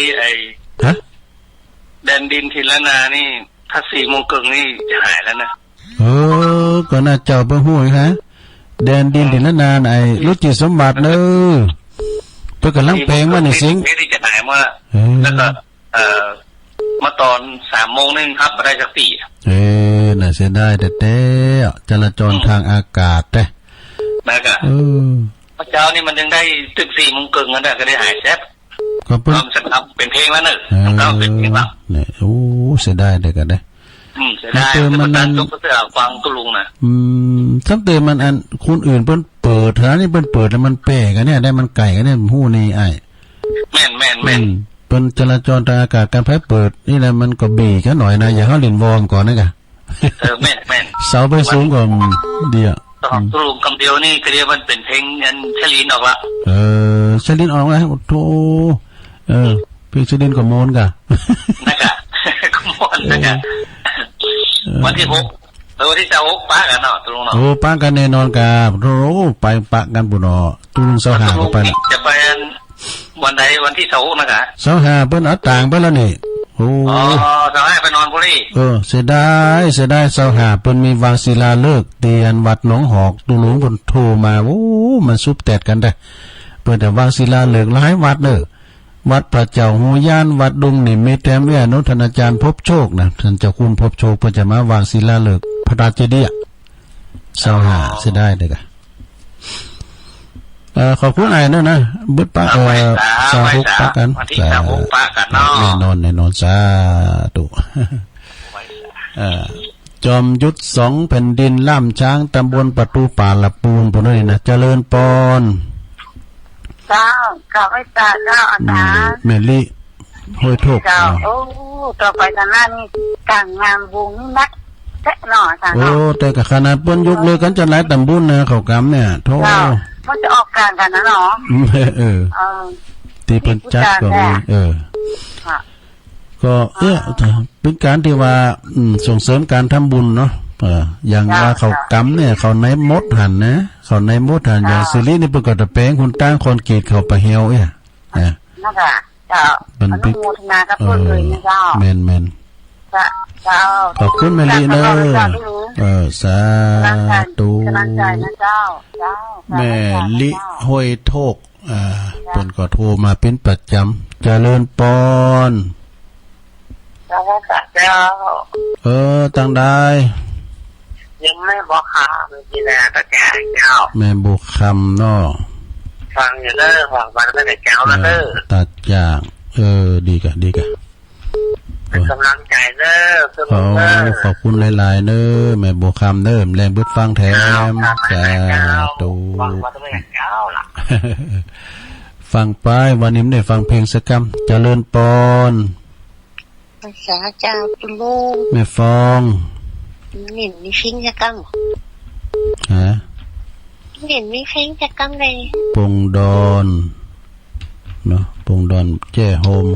แดนดินทิลนานี่ถ้า4 โมงครึ่งนี่จะหายแล้วนะก็น่าเจ้าเบิ่งหู้อีกฮะแดนดินทิลนารุจิสมบัติเด้อเพิ่นกำลังแปลงมานี่สิงนี่จะหายมาแล้วก็มาตอน3 โมงนึงครับมาได้สักปีน่าเสียดายแต่จราจรทางอากาศเด้นะกะพระเจ้านี่มันยังได้ตึก4 โมงครึ่งนั่นแหละก็ได้หายแซ่บก็เพิ่นเป็นเพลงแล้วเนอะก็เป็นเพลงแล้วเนี่ยโอ้เสียดายเด้อกันเด้เสียดายมันต้องเสื้อฟังตุลุงน่ะตั้งแต่มันอันคนอื่นเพิ่นเปิดเท่านี้เพิ่นเปิดแล้วมันแปลกันเนี่ยได้มันไก่กันเนี่ยฮู้นี่ไอ้แม่นเพิ่นจราจรทางอากาศการไฟเปิดนี่แหละมันก็บีกันหน่อยนะอย่าเฮาเล่นวอร์มก่อนนะกะแม่นเสาไปสูงกว่าเดียวตุลุงคำเดียวนี่ก็เรียกมันเป็นเพลงอันชลินออกละชลินออกแล้วโธ่เพลงชลินก็โมนกะนะคะก็โมนนะคะวันที่6วันที่26ปะกันเนาะตุลุงเนาะปะกันแน่นอนกะไปปะกันบุเนาะตุลุงเสาหาก็ไปจะไปวันใดวันที่26นะคะเสาหาเพิ่นเอาต่างไปแล้วนี่โอ้เสาหาไปนอนบุรีเสียดายเสาหาเพิ่นมีวางศิลาฤกษ์เตียนวัดหนองหอกตุลุงเพิ่นโทรมาโอ้มันซุบแตดกันได้เพิ่นแต่วางศิลาฤกษ์หลายวัดเด้อวัดพระเจ้าหูย่านวัดดงนิมิตแถมอนุทนาจารย์พบโชคนะท่านเจ้าคุณพบโชคเพิ่นจะมาวางศิลาฤกษ์พระราชเจดีย์เสาหาเสียดายเด้อกะขอบคุณไอ้นั่นนะบึดปะสาธุปะกันแน่นอนสาธุจอมยุทธ2แผ่นดินล่ามช้างตำบลประตูป่าละปูนพวกนี้นะเจริญปอนเจ้ากับไอ้ตาเจ้าอาจารย์เมลี่ ห้วยโทก เจ้าโอ้ต่อไปทางหน้านี่กลางงานวงนักแท้หน่อทาง โอ้ เนาะ แต่ก็ขนาดเปิ้นยกเลยกันจะหลายตำบุญนะเขากำเนี่ยโท เจ้ามันจะออกกลางกันนะเนาะ เออ เออ ที่เปิ้นจัดก็มีค่ะ ก็เป็นการที่ว่าส่งเสริมการทำบุญเนาะอย่างว่าเขากำเนี่ยเขาในมดหันนะเขาในมดหันอย่างซีรีส์นี่เปิ้นก็ตะแปลงคุณตั้งคอนกรีตเขาไปเหี่ยวนะนั่นแหละเจ้าอนุโมทนากับเพิ่นเลยนะเจ้าแม่นเจ้าขอบคุณแม่ลีเนอะสาธุ กำลังใจนะเจ้าแม่ลิห้วยโทกเพิ่นก็โทรมาเป็นประจำเจริญปอน เจ้าตั้งได้ยังไม่บอกข่าวเมื่อกี้นะตาแก่เจ้าแม่บุกคำเนาะฟังอยู่เด้อฟังวันไม่ได้แก้วแล้วเด้อตัดจากดีกะเป็นกำลังใจเด้อขอบคุณหลายๆเด้อแม่บุกคำเด้อแรงบึดฟังแถมจ้าตูฟังวันไม่ได้แก้วล่ะฟังไปวันนี้ได้ฟังเพลงสักคำเจริญปอนภาษาเจ้าตุลุงแม่ฟองเห็นมีเพลงจะกังฮะเห็นมีเพลงจะกังเลยปงดอนเนาะปงดอนแจ้โฮม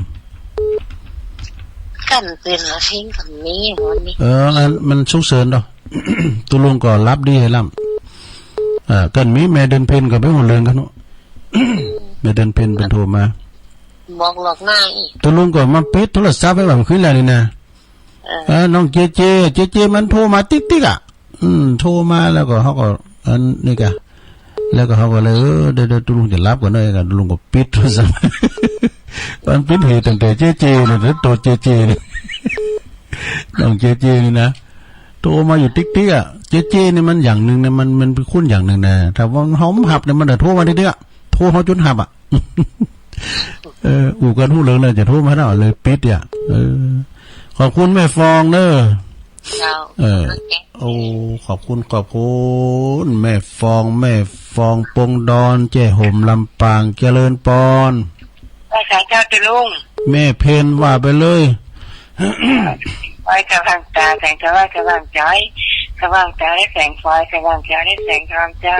กันเป็นละเพลงกับนี้วันนี้อันมันสุกเสริญดอก ตุลุงก็รับดีให้ล่ำกันมีแม่เดินเพนกับไปหัวเรือนกันเนาะ แม่เดินเพนเป็นโทรมาบอกหลอกง่ายตุลุงก็มาปิดโทรศัพท์ไปแบบขึ้นแล้วนี่นะน้องเจมันโทรมาติ๊กอ่ะโทรมาแล้วก็เขาก็อันนี่กะแล้วก็เขาก็เลยเดี๋ยวตุลุงจะรับก่อนเลยกันตุลุงก็ปิดโทรศัพท์มันปิดเหตุตั้งแต่เจเลยตัวเจนี่น้องเจนี่นะโทรมาอยู่ติ๊กอ่ะเจนี่มันอย่างนึงนะมันเป็นคุ้นอย่างนึงนะถ้าว่าเฮาหับเนี่ยมันจะโทรมาเด้อโทรเฮาจนหับอ่ะอู่กันฮู้เรื่องเลยจะโทรมาแล้วเลยปิดอ่ะขอบคุณแม่ฟองเด้อโอ้ขอบคุณแม่ฟองปงดอนแจ้ห่มลำปางเจริญปอนภาษาเจ้าตุลุงแม่เพนว่าไปเลยไว้กำลังตาแสงกำลังใจได้แสงไฟกำลังใจได้แสงธรรมเจ้า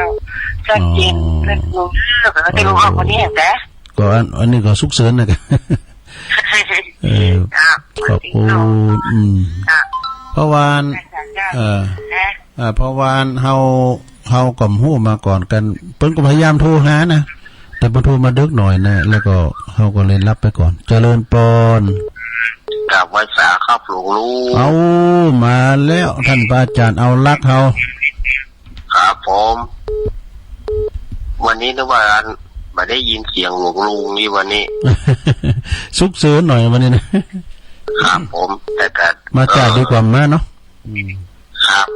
สัจจริงเป็นลุงตุลุงออกวันนี้แต่ก็อันนี้ก็สุกเสริญนะกันขอบคุณเพราะวานเพราะวานเฮาก่อมหู้มาก่อนกันเพิ่นก็พยายามโทรหานะแต่พอโทรมาดึกหน่อยนะแล้วก็เฮาก็เลยรับไปก่อนเจริญปอนกับภาษาครับหลวงลูกเอามาแล้วท่านพระอาจารย์เอาลักเฮาครับผมวันนี้นึกว่ามาได้ยินเสียงหลวงลุงนี่วันนี้สุกเสริญหน่อยวันนี้นะครับผมแต่มาจ่าดีกว่ามาเนาะครับ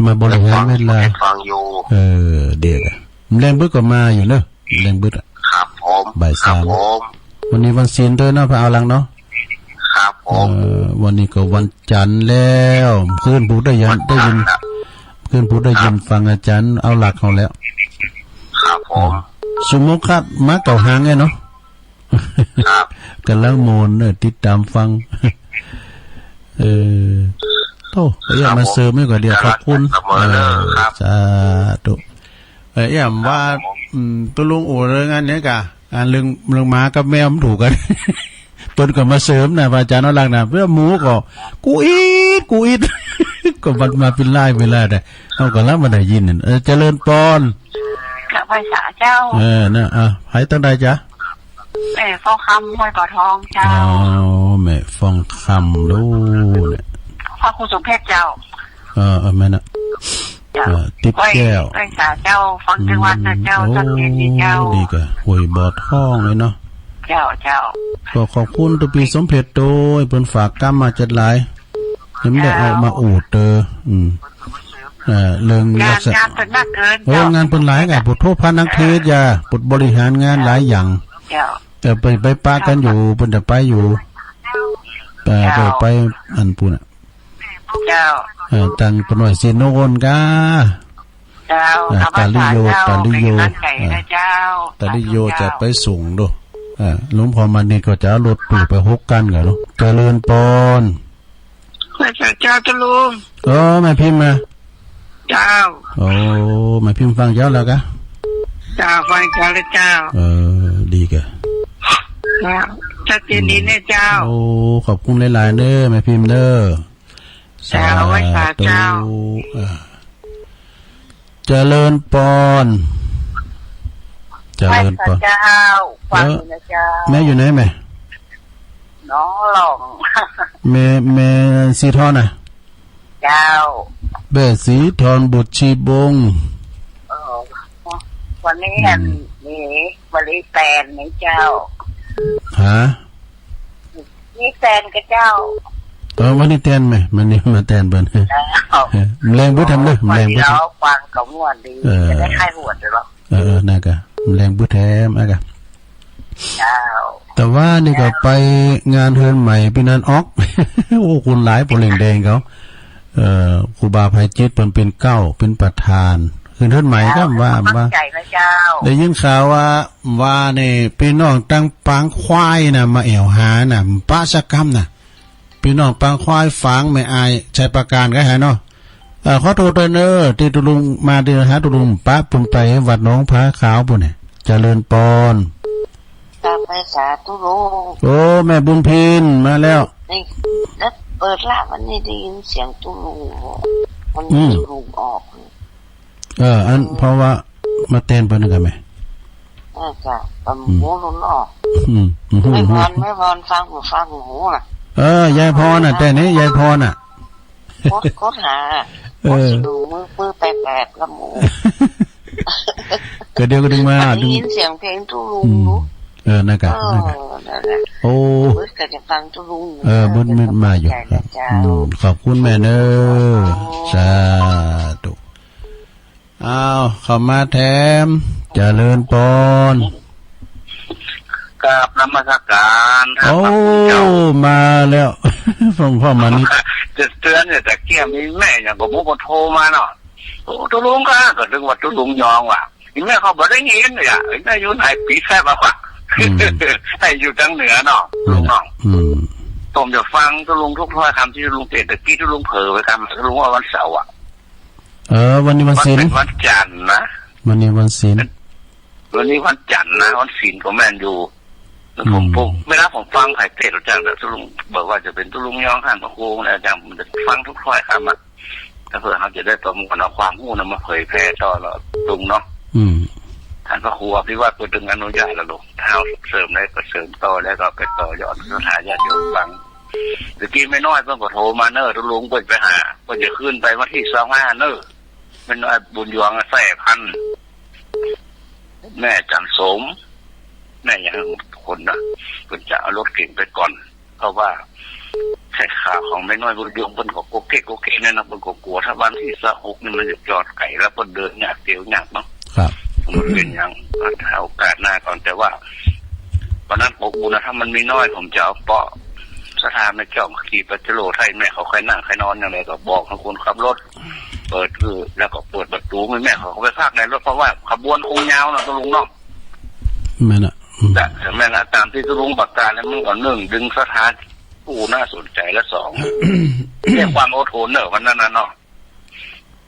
มาบริหารเวลาฟังอยู่เด็กแรงบึกก็มาอยู่เนอะแรงบึกครับผมบ่าย3วันนี้วันศีลด้วยเนาะพระเอาลังเนาะครับผมวันนี้ก็วันจันทร์แล้วเพื่อนผู้ได้ยินฟังอาจารย์เอาหลักเขาแล้วครับผมสมมุติครับมาเก่าหางไงเนาะครับกันแล้วโมนติดตามฟังโตก็อยากมาเสริมไม่กว่าเดียวขอบคุณสาธุย่ำว่าตัวลุงโอ้เรื่องงานนี้กะเรื่องหมากับแมวมันถูกกันเปิ้นก็มาเสริมนะอาจารย์เอาลักนะเพื่อหมูก็กูอีดก็มันมาเป็นไล่ได้เอาก็แล้วมันได้ยินเจริญปอนกับภาษาเจ้านะให้ตั้งใดจ๊ะแม่ฟองคำห้วยก่อทองเจ้าแม่ฟองคำลูกเนี่ยพ่อครูสมเพชรเจ้าแม่น่ะติ๊บแก้วภาษาเจ้าฟังจังหวัดนะเจ้าสักเย็นเจ้าดีกะหวยบอดห้องเลยเนาะเจ้าก็ขอบคุณตัวปีสมเพชรโดยเพิ่นฝากกรรมมาจัดหลายยังไม่ได้เอามาอูดเรื่องงานเป็นนักเกินงานเป็นหลายไงบทโทษพานักเทศยาบทบริหารงานหลายอย่างแต่ไปปะกันอยู่เพิ่นจะไปอยู่ไปอันปุ่นตั้งปนอยซีโนนกาตาลิโยจะไปส่งดู หลวงพ่อมันนี่ก็จะเอารถตู้ไปฮกกันกันเนาะเจริญปอน พระเจ้าจะลุง แม่พิมพ์มา เจ้า โอ้แม่พิมพ์ฟังเจ้าแล้วกะ เจ้าฟังเจ้าเลยเจ้า ดีกะ ชัดเจนดีแน่เจ้า โอ้ขอบคุณหลายๆเด้อแม่พิมพ์เด้อ เจ้าไว้สาเจ้า เจริญปอนเจริญปอน เจ้าฟังนะเจ้า แม่อยู่ไหนแม่ น้องหลง แม่สีทอนน่ะ เจ้า เบสสีทอนบุตรชีบง วันนี้นี่บริแตนนี่เจ้า ฮะ นี่แตนกับเจ้า วันนี้แตนไหมมันนี่มาแตนเบิ่นแรงบุทำเลยแรงบุท แล้วฟังกับม่วนดีจะได้ค่ายหัวเลยหรอ น่ากะแรงบุแทมอ่ะกะ เจ้า แต่ว่านี่ก็ไปงานเฮือนใหม่ปีนั้นออก โอ้คุณหลายปลิงแดงเขาครูบาภัยจิตเป็นเก้าเป็นประธานคือเฮือนใหม่ก็ว่าใจนะเจ้า ได้ยินข่าวว่านี่พี่น้องตั้งปางควายน่ะมาแอวหาน่ะปะชะกรรมน่ะพี่น้องปางควายฝังไม่อายใช้ประการก็หาเนาะขอโทษด้วยเนอที่ตุลุงมาเดือนหาตุลุงปะปุ่นไปวัดหนองผาขาวปุ่นเนี่ยเจริญปอนตามไปสาธุลุง โอ้แม่บุญพินมาแล้วนี่แล้วเปิดละวันนี้ได้ยินเสียงตุลุงมันตุลุงออกอันเพราะว่ามาเต้นเพิ่นกันไหมจ้ะหูลุ้นออกไม่พรฟังหูน่ะยายพรน่ะแต่นี้ยายพรน่ะโคตรหาดูมือแปลกๆละหมูก็เดี๋ยวก็ดึงมาได้ยินเสียงเพลงตุลุงน่ากะโอ้ก็จะฟังตุลุงบุญมาอยู่ขอบคุณแม่เด้อสาธุอ้าวเข้ามาแถมเจริญปอนกราบนมัสการโอ้มาแล้วฟังพ่อมานิดจะเตือนเนี่ยแต่เกี่ยมีแม่อย่างกับมุกโทรมาเนาะโอ้ตุลุงก็ถึงว่าตุลุงยองว่ะแม่เขาบอกได้ยินเลยอ่ะแม่อยู่ไหนปีแซ่บว่ะให้อยู่ทางเหนือเนาะลุงน้องผมจะฟังตุลุงทุกถ้อยคำที่ตุลุงเตะตะกี้ตุลุงเผลอไปกันตุลุงว่าวันเสาร์อ่ะวันนี้วันศีลวันจันทร์นะวันนี้วันศีลวันนี้วันจันทร์นะวันศีลของแม่อยู่ผมเวลาผมฟังไข่เตะอาจารย์ตุลุงบอกว่าจะเป็นตุลุงยองหันพระครูนะอาจารย์มันจะฟังทุกถ้อยคำอ่ะถ้าเผื่อเขาจะได้ประมวลเอาความรู้นำมาเผยแพร่ต่อเราตุงเนาะท่านพระครูอภิวัตรตัวดึงอนุญาตแล้วลูกเท้าเสริมได้ก็เสริมต่อแล้วก็ไปต่อยอดสถานญาติโยมฟังตะกี้ไม่น้อยเพิ่งก็โทรมาเนอร์ตุลุงเปิดไปหาก็จะขึ้นไปวันที่25เนอร์เป็นบุญยวงแส่พันแม่จันสมแม่ยังคนนะคุณจะเอารถเก่งไปก่อนเพราะว่าแค่ข่าวของไม่น้อยบุญยวงเป็นของโกเก้เนี่ยนะเป็นกลัวถ้าวันที่26นี่มันจะจอดไก่แล้วก็เดินหยาดเตียวหยาดเนาะครับมันเป็นอย่างหาโอกาสหน้าก่อนแต่ว่าวันนั้นปกบุญนะถ้ามันมีน้อยผมจะเอาเปาะสถานในเจ้าขี่ปัจจุโลไทยแม่เขาใครนั่งใครนอนอย่างไรก็บอกให้คนขับรถเปิดแล้วก็เปิดประตูแม่เขาไปพากในรถเพราะว่าขบวนคงยาวนะตุลุงเนาะแม่น่ะแต่แม่ละตามที่ตุลุงประกาศแล้วมันก็1ดึงสถานผู้น่าสนใจและ2เรียกความอดทนเนอะวันนั้นนะเนาะ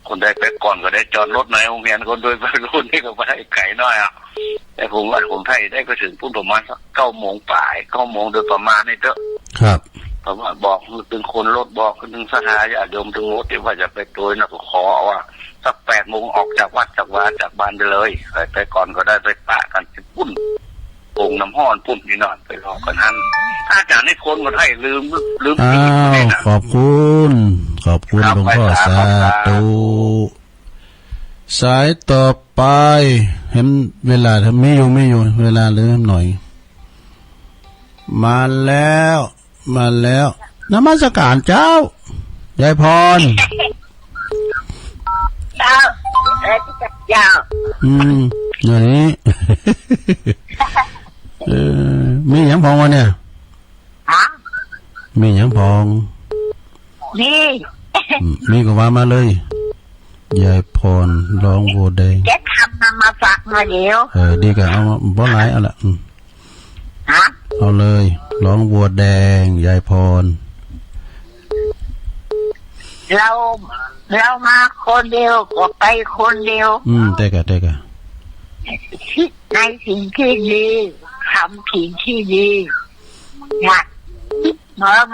คนใดไปก่อนก็ได้จอดรถในโรงเรียนคนโดยไปรุ่นนี่ก็ไปไกลน้อยอ่ะแต่ผมว่าผมไทยได้ไปถึงพุ่นประมาณสัก9 โมงป่าย9 โมงโดยประมาณนี่เถอะครับเพราะว่าบอกถึงคนรถบอกถึงสถานญาติโยมถึงรถที่ว่าจะไปโดยนะก็ขอว่าสัก8 โมงออกจากวัดจากวาจากบ้านไปเลยไปก่อนก็ได้ไปปะกันที่ปุ้นโป่งน้ำห้อนปุ้นนี่นอนไปรอกันท่านอาจารย์ให้คนคนไทยลืมขอบคุณหลวงพ่อสาธุสายต่อไปเห็นเวลาทำไม่อยู่เวลาเหลือหน่อยมาแล้วนมัสการเจ้ายายพรเจ้าอย่างนี้มีหยังพองวะเนี่ยมีหยังพองมีก็ว่ามาเลยยายพรร้องโวแดงแกทำมาฝากมาเดี๋ยวดีกันเอาบ่หลายเอาละ ฮะ เอาเลยร้องบัวแดงยายพร เรามาคนเดียวก็ไปคนเดียว แต่กะคิดในสิ่งที่ดีทำสิ่งที่ดีอยาก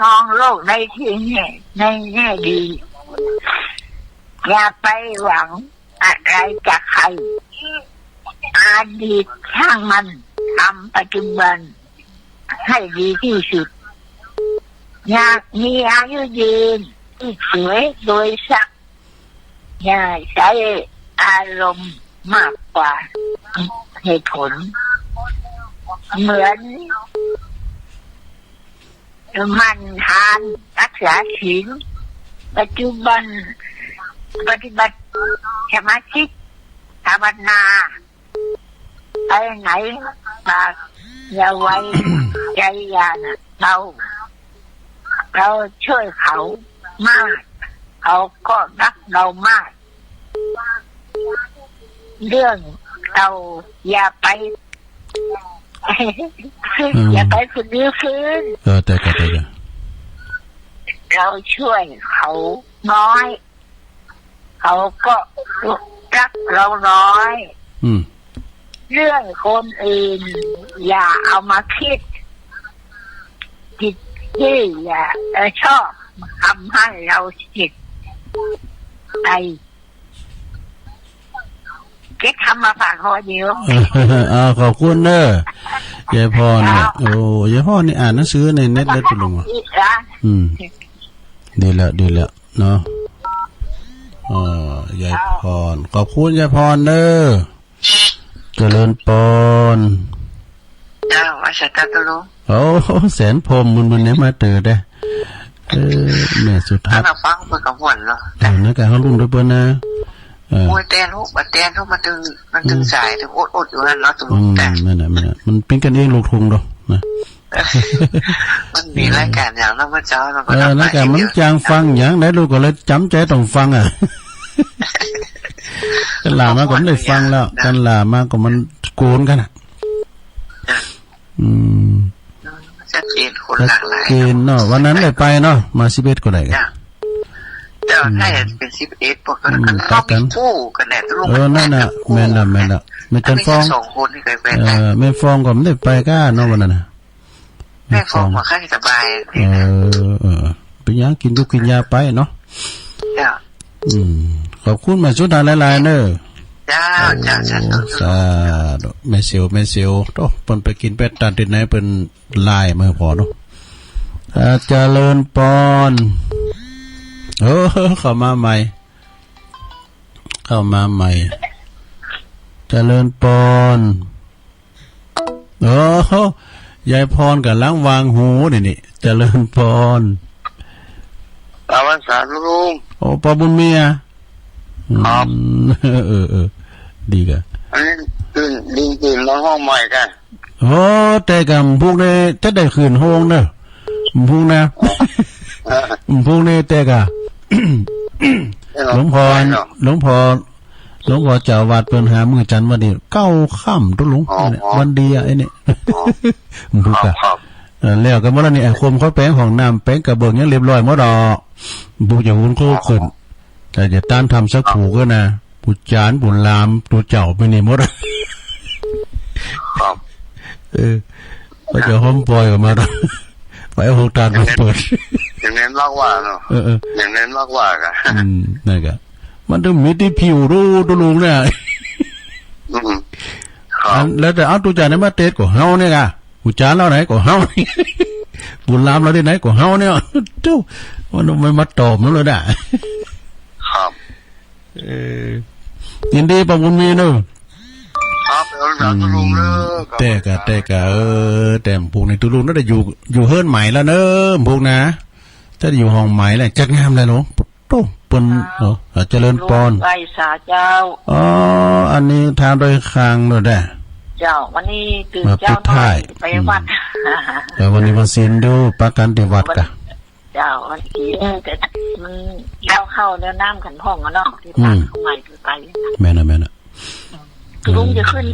มองโลกในที่นี้ในแง่ดีอย่าไปหวังอะไรจากใครอดีตช่างมันทำปัจจุบันให้ดีที่สุดอยากมีอายุยืนที่สวยโดยสักอย่าใช้อารมณ์มากกว่าเหตุผลเหมือนมันทานรักษาศีลปัจจุบันปฏิบัติสมาธิภาวนาไปไหนปากอย่าไว้ใจอย่าเราช่วยเขามากเขาก็รักเรามากเรื่องเราอย่าไปคนนี้ฟื้นแต่กะเราช่วยเขาน้อยเขาก็รักเราน้อยเรื่องคนอื่นอย่าเอามาคิดจิตที่อย่าชอบทำให้เราจิตใจเก็บทำมาฝากคอเดียวขอบคุณเด้อยายพรเนี่ยโอ้ยายพรนี่อ่านหนังสือในเน็ตได้ตุลุงอ่ะดีแล้วเนาะยายพรขอบคุณยายพรเด้อเจริญปนว่าจะตัดตุลุงโอ้แสนพรมบุญเนี่ยมาเจอได้แม่สุดท้ายเราฟังเปิดกับหวนเหรอนักการเขาลุ่มด้วยเปิ้ลนะมวยแตนลูกบัดแตนลูกมันตึงสายถึงอดอยู่นั่นเนาะตุลุงแต่มันเป็นกันเองลูกทุ่งดอกนะมันมีรายการอย่างนั้นมาเจ้าเราก็รายการมันจางฟังอย่างไหนลูกก็เลยจำใจต้องฟังอ่ะกันลามาก็ไม่ได้ฟังแล้วกันลามาก็มันโกนกันอ่ะชัดเจนคนหลากหลายเกณฑ์เนาะวันนั้นได้ไปเนาะมา11ก็ได้กันแต่ให้เป็น11พวกกันเรามีคู่กันแน่ตุลุงนั่นน่ะแม่นละไม่จันฟ้อง2คนที่เคยไปแม่ฟ้องก็ไม่ได้ไปก้าเนาะวันนั้นน่ะแม่ฟ้องมาค่สบายเป็นยังกินยุกินยาไปเนาะขอบคุณมาชุดทานหลายๆเด้อจ้าสาธุแม่เสียวโตเพิ่นไปกินเป็ดตานที่ไหนเพิ่นลายมื้อพอเนาะเจริญปอนเข้ามาใหม่เจริญปอนยายพรกับล้างวางหูนี่เจริญปอนตาวันสาลุงปอบุญเมียครับดีกะอันนี้ตื่นนอนห้องใหม่กันแต่กับพวกนี้จะได้คืนห้องเนอะพวกนะพวกนี้แต่กะหลวงพ่อเจ้าวัดเปิ้นหามื้อจันทร์วันนี้9ค่ำตุลุงวันดีอ่ะไอ้นี่พูดกะแล้วก็บ่ล่ะนี่ไอ้คมเขาแป้งของน้ำแป้งกระเบื้องยังเรียบร้อยหมดดอกผู้จะหุ่นโคขึ้นแต่จะต้านทำสักผูก็นะผู้จานผู้ลามตัวเจ้าไปนี่หมดครับก็จะห้อมปล่อยออกมาดอกไปเอาหูตามาเปิดอย่างนั้นมากว่าเนาะอย่างนั้นมากว่ากันนั่นก็มันต้องมีที่ผิวรู้ตุลุงเนี่ยแล้วแต่เอาตัวจานไหนมาเตะก็เฮาเนี่ยค่ะผู้จานเราไหนก็เฮาบุญลามเราที่ไหนก็เฮาเนี่ยเจ้ามันไม่มาตอบนั่นเลยนะครับยินดีปะบุญมีเนอะครับตุลุงเนอะแต่กะแต่พวกในตุลุงน่าจะอยู่เฮิร์นใหม่แล้วเนอะพวกนะถ้าอยู่ห้องใหม่แหละจัดงามเลยเนาะโตเปิ้นเนาะเจริญปอนไว้สาเจ้าอันนี้ทางโดยคางเนอะได้เจ้าวันนี้ตื่นเจ้าไปวัดแต่วันนี้มาซินดูปากันที่วัดกะเจ้าวันนี้แต่มันเข้าเนื้อน้ำขันพ่องเนาะที่ตั้งข้างในไปแม่น่ะลุงจะขึ้น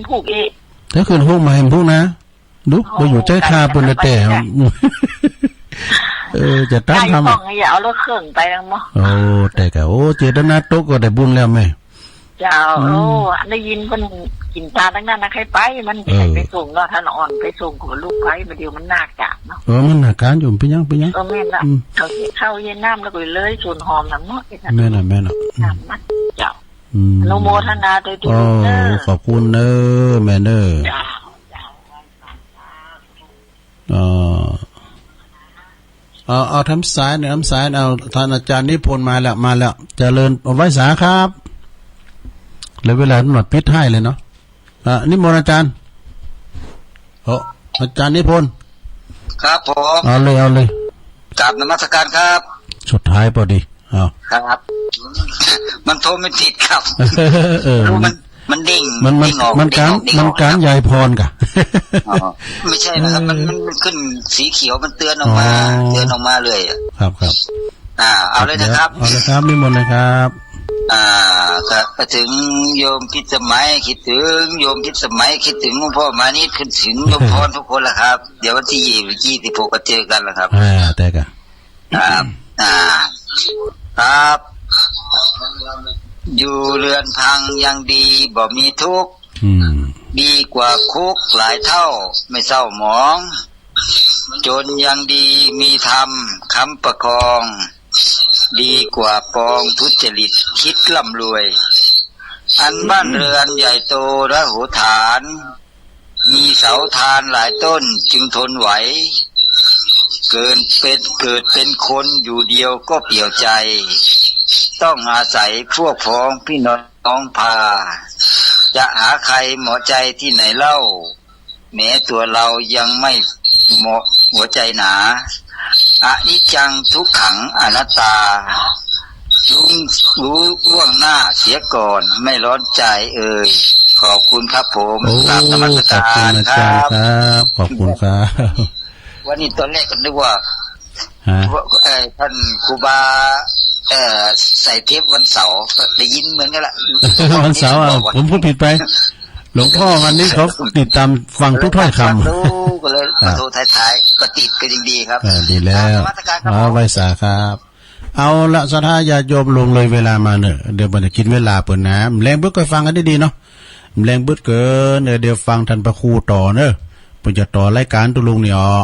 ผูกเองถ้าขึ้นห้องใหม่ผูกนะ ดูบ่อยู่ใจคาเปิ้นละแต่จะตั้งทำ ได้ต้องอย่าเอารถเครื่องไปแล้วมั้ง โอ้แต่ก็โอ้เจตนาตกก็ได้บุญแล้วแม่ เจ้าได้ยินมันกินตาทั้งนั้นนะใครไปมันไปส่งเนาะท่านอ่อนไปส่งของลูกไปมาเดียวมันหนักจับเนาะมันหนักการอยู่เป็นยังแม่นละเข้าเย็นน้ำแล้วก็เลยส่วนหอมน้ำเนาะแม่น่ะน้ำมันเจ้าโนโมทนาโดยที่ขอบคุณเนอแม่เนอเอาทำสายเนี่ยทำสายเอาท่านอาจารย์นิพนธ์มาแล้วเจริญไว้สาครับเลยเวลาหนวดปิดให้เลยเนาะนิมนต์อาจารย์อาจารย์นิพนธ์ครับผมเอาเลยกราบนมัสการครับสุดท้ายพอดีครับมันโทรไม่ติดครับมันดิ่งมันการใหญ่พรกะไม่ใช่นะครับมันขึ้นสีเขียวมันเตือนออกมาเลยครับเอาเลยนะครับเอาเลยครับนิมนต์เลยครับก็ถึงโยมพิสมัยคิดถึงโยมพิสมัยคิดถึงหลวงพ่อมานิดคิดถึงโยมพรทุกคนละครับเดี๋ยววันที่26ก็เจอกันละครับแต่กันครับอยู่เรือนพังยังดีบ่มีทุกข์ดีกว่าคุกหลายเท่าไม่เศร้าหมองจนยังดีมีธรรมค้ำประคองดีกว่าปองทุจริตคิดร่ำรวยอันบ้านเรือนใหญ่โตระหูฐานมีเสาทานหลายต้นจึงทนไหวเกิดเป็นคนอยู่เดียวก็เปี่ยวใจต้องอาศัยพวกพ้องพี่น้องพาจะหาใครหมอใจที่ไหนเล่าแม้ตัวเรายังไม่เหมาะหัวใจหนาอนิจจังทุกขังอนัตตารู้ล่วงหน้าเสียก่อนไม่ร้อนใจขอบคุณครับผมกราบนมัสการครับขอบคุณครับวันนี้ตอนแรกก็นึกว่าท่านครูบาใส่เทปวันเสาร์ได้ยินเหมือนกันละวันเสาร์ผมพูดผิดไปหลวงพ่อวันนี้เขาติดตามฟังทุกถ้อยคำก็เลยมาโทรท้ายๆก็ติดก็ยังดีครับดีแล้วไว้สาครับเอาละศรัทธาญาติโยมลงเลยเวลามาเนอะเดี๋ยวมันจะกินเวลาเปิดน้ำแรงบึกก็ฟังกันได้ดีเนาะแรงบึกเกินเดี๋ยวฟังท่านพระครูต่อเนอะเพิ่นจะต่อรายการตุลุงนี่นะ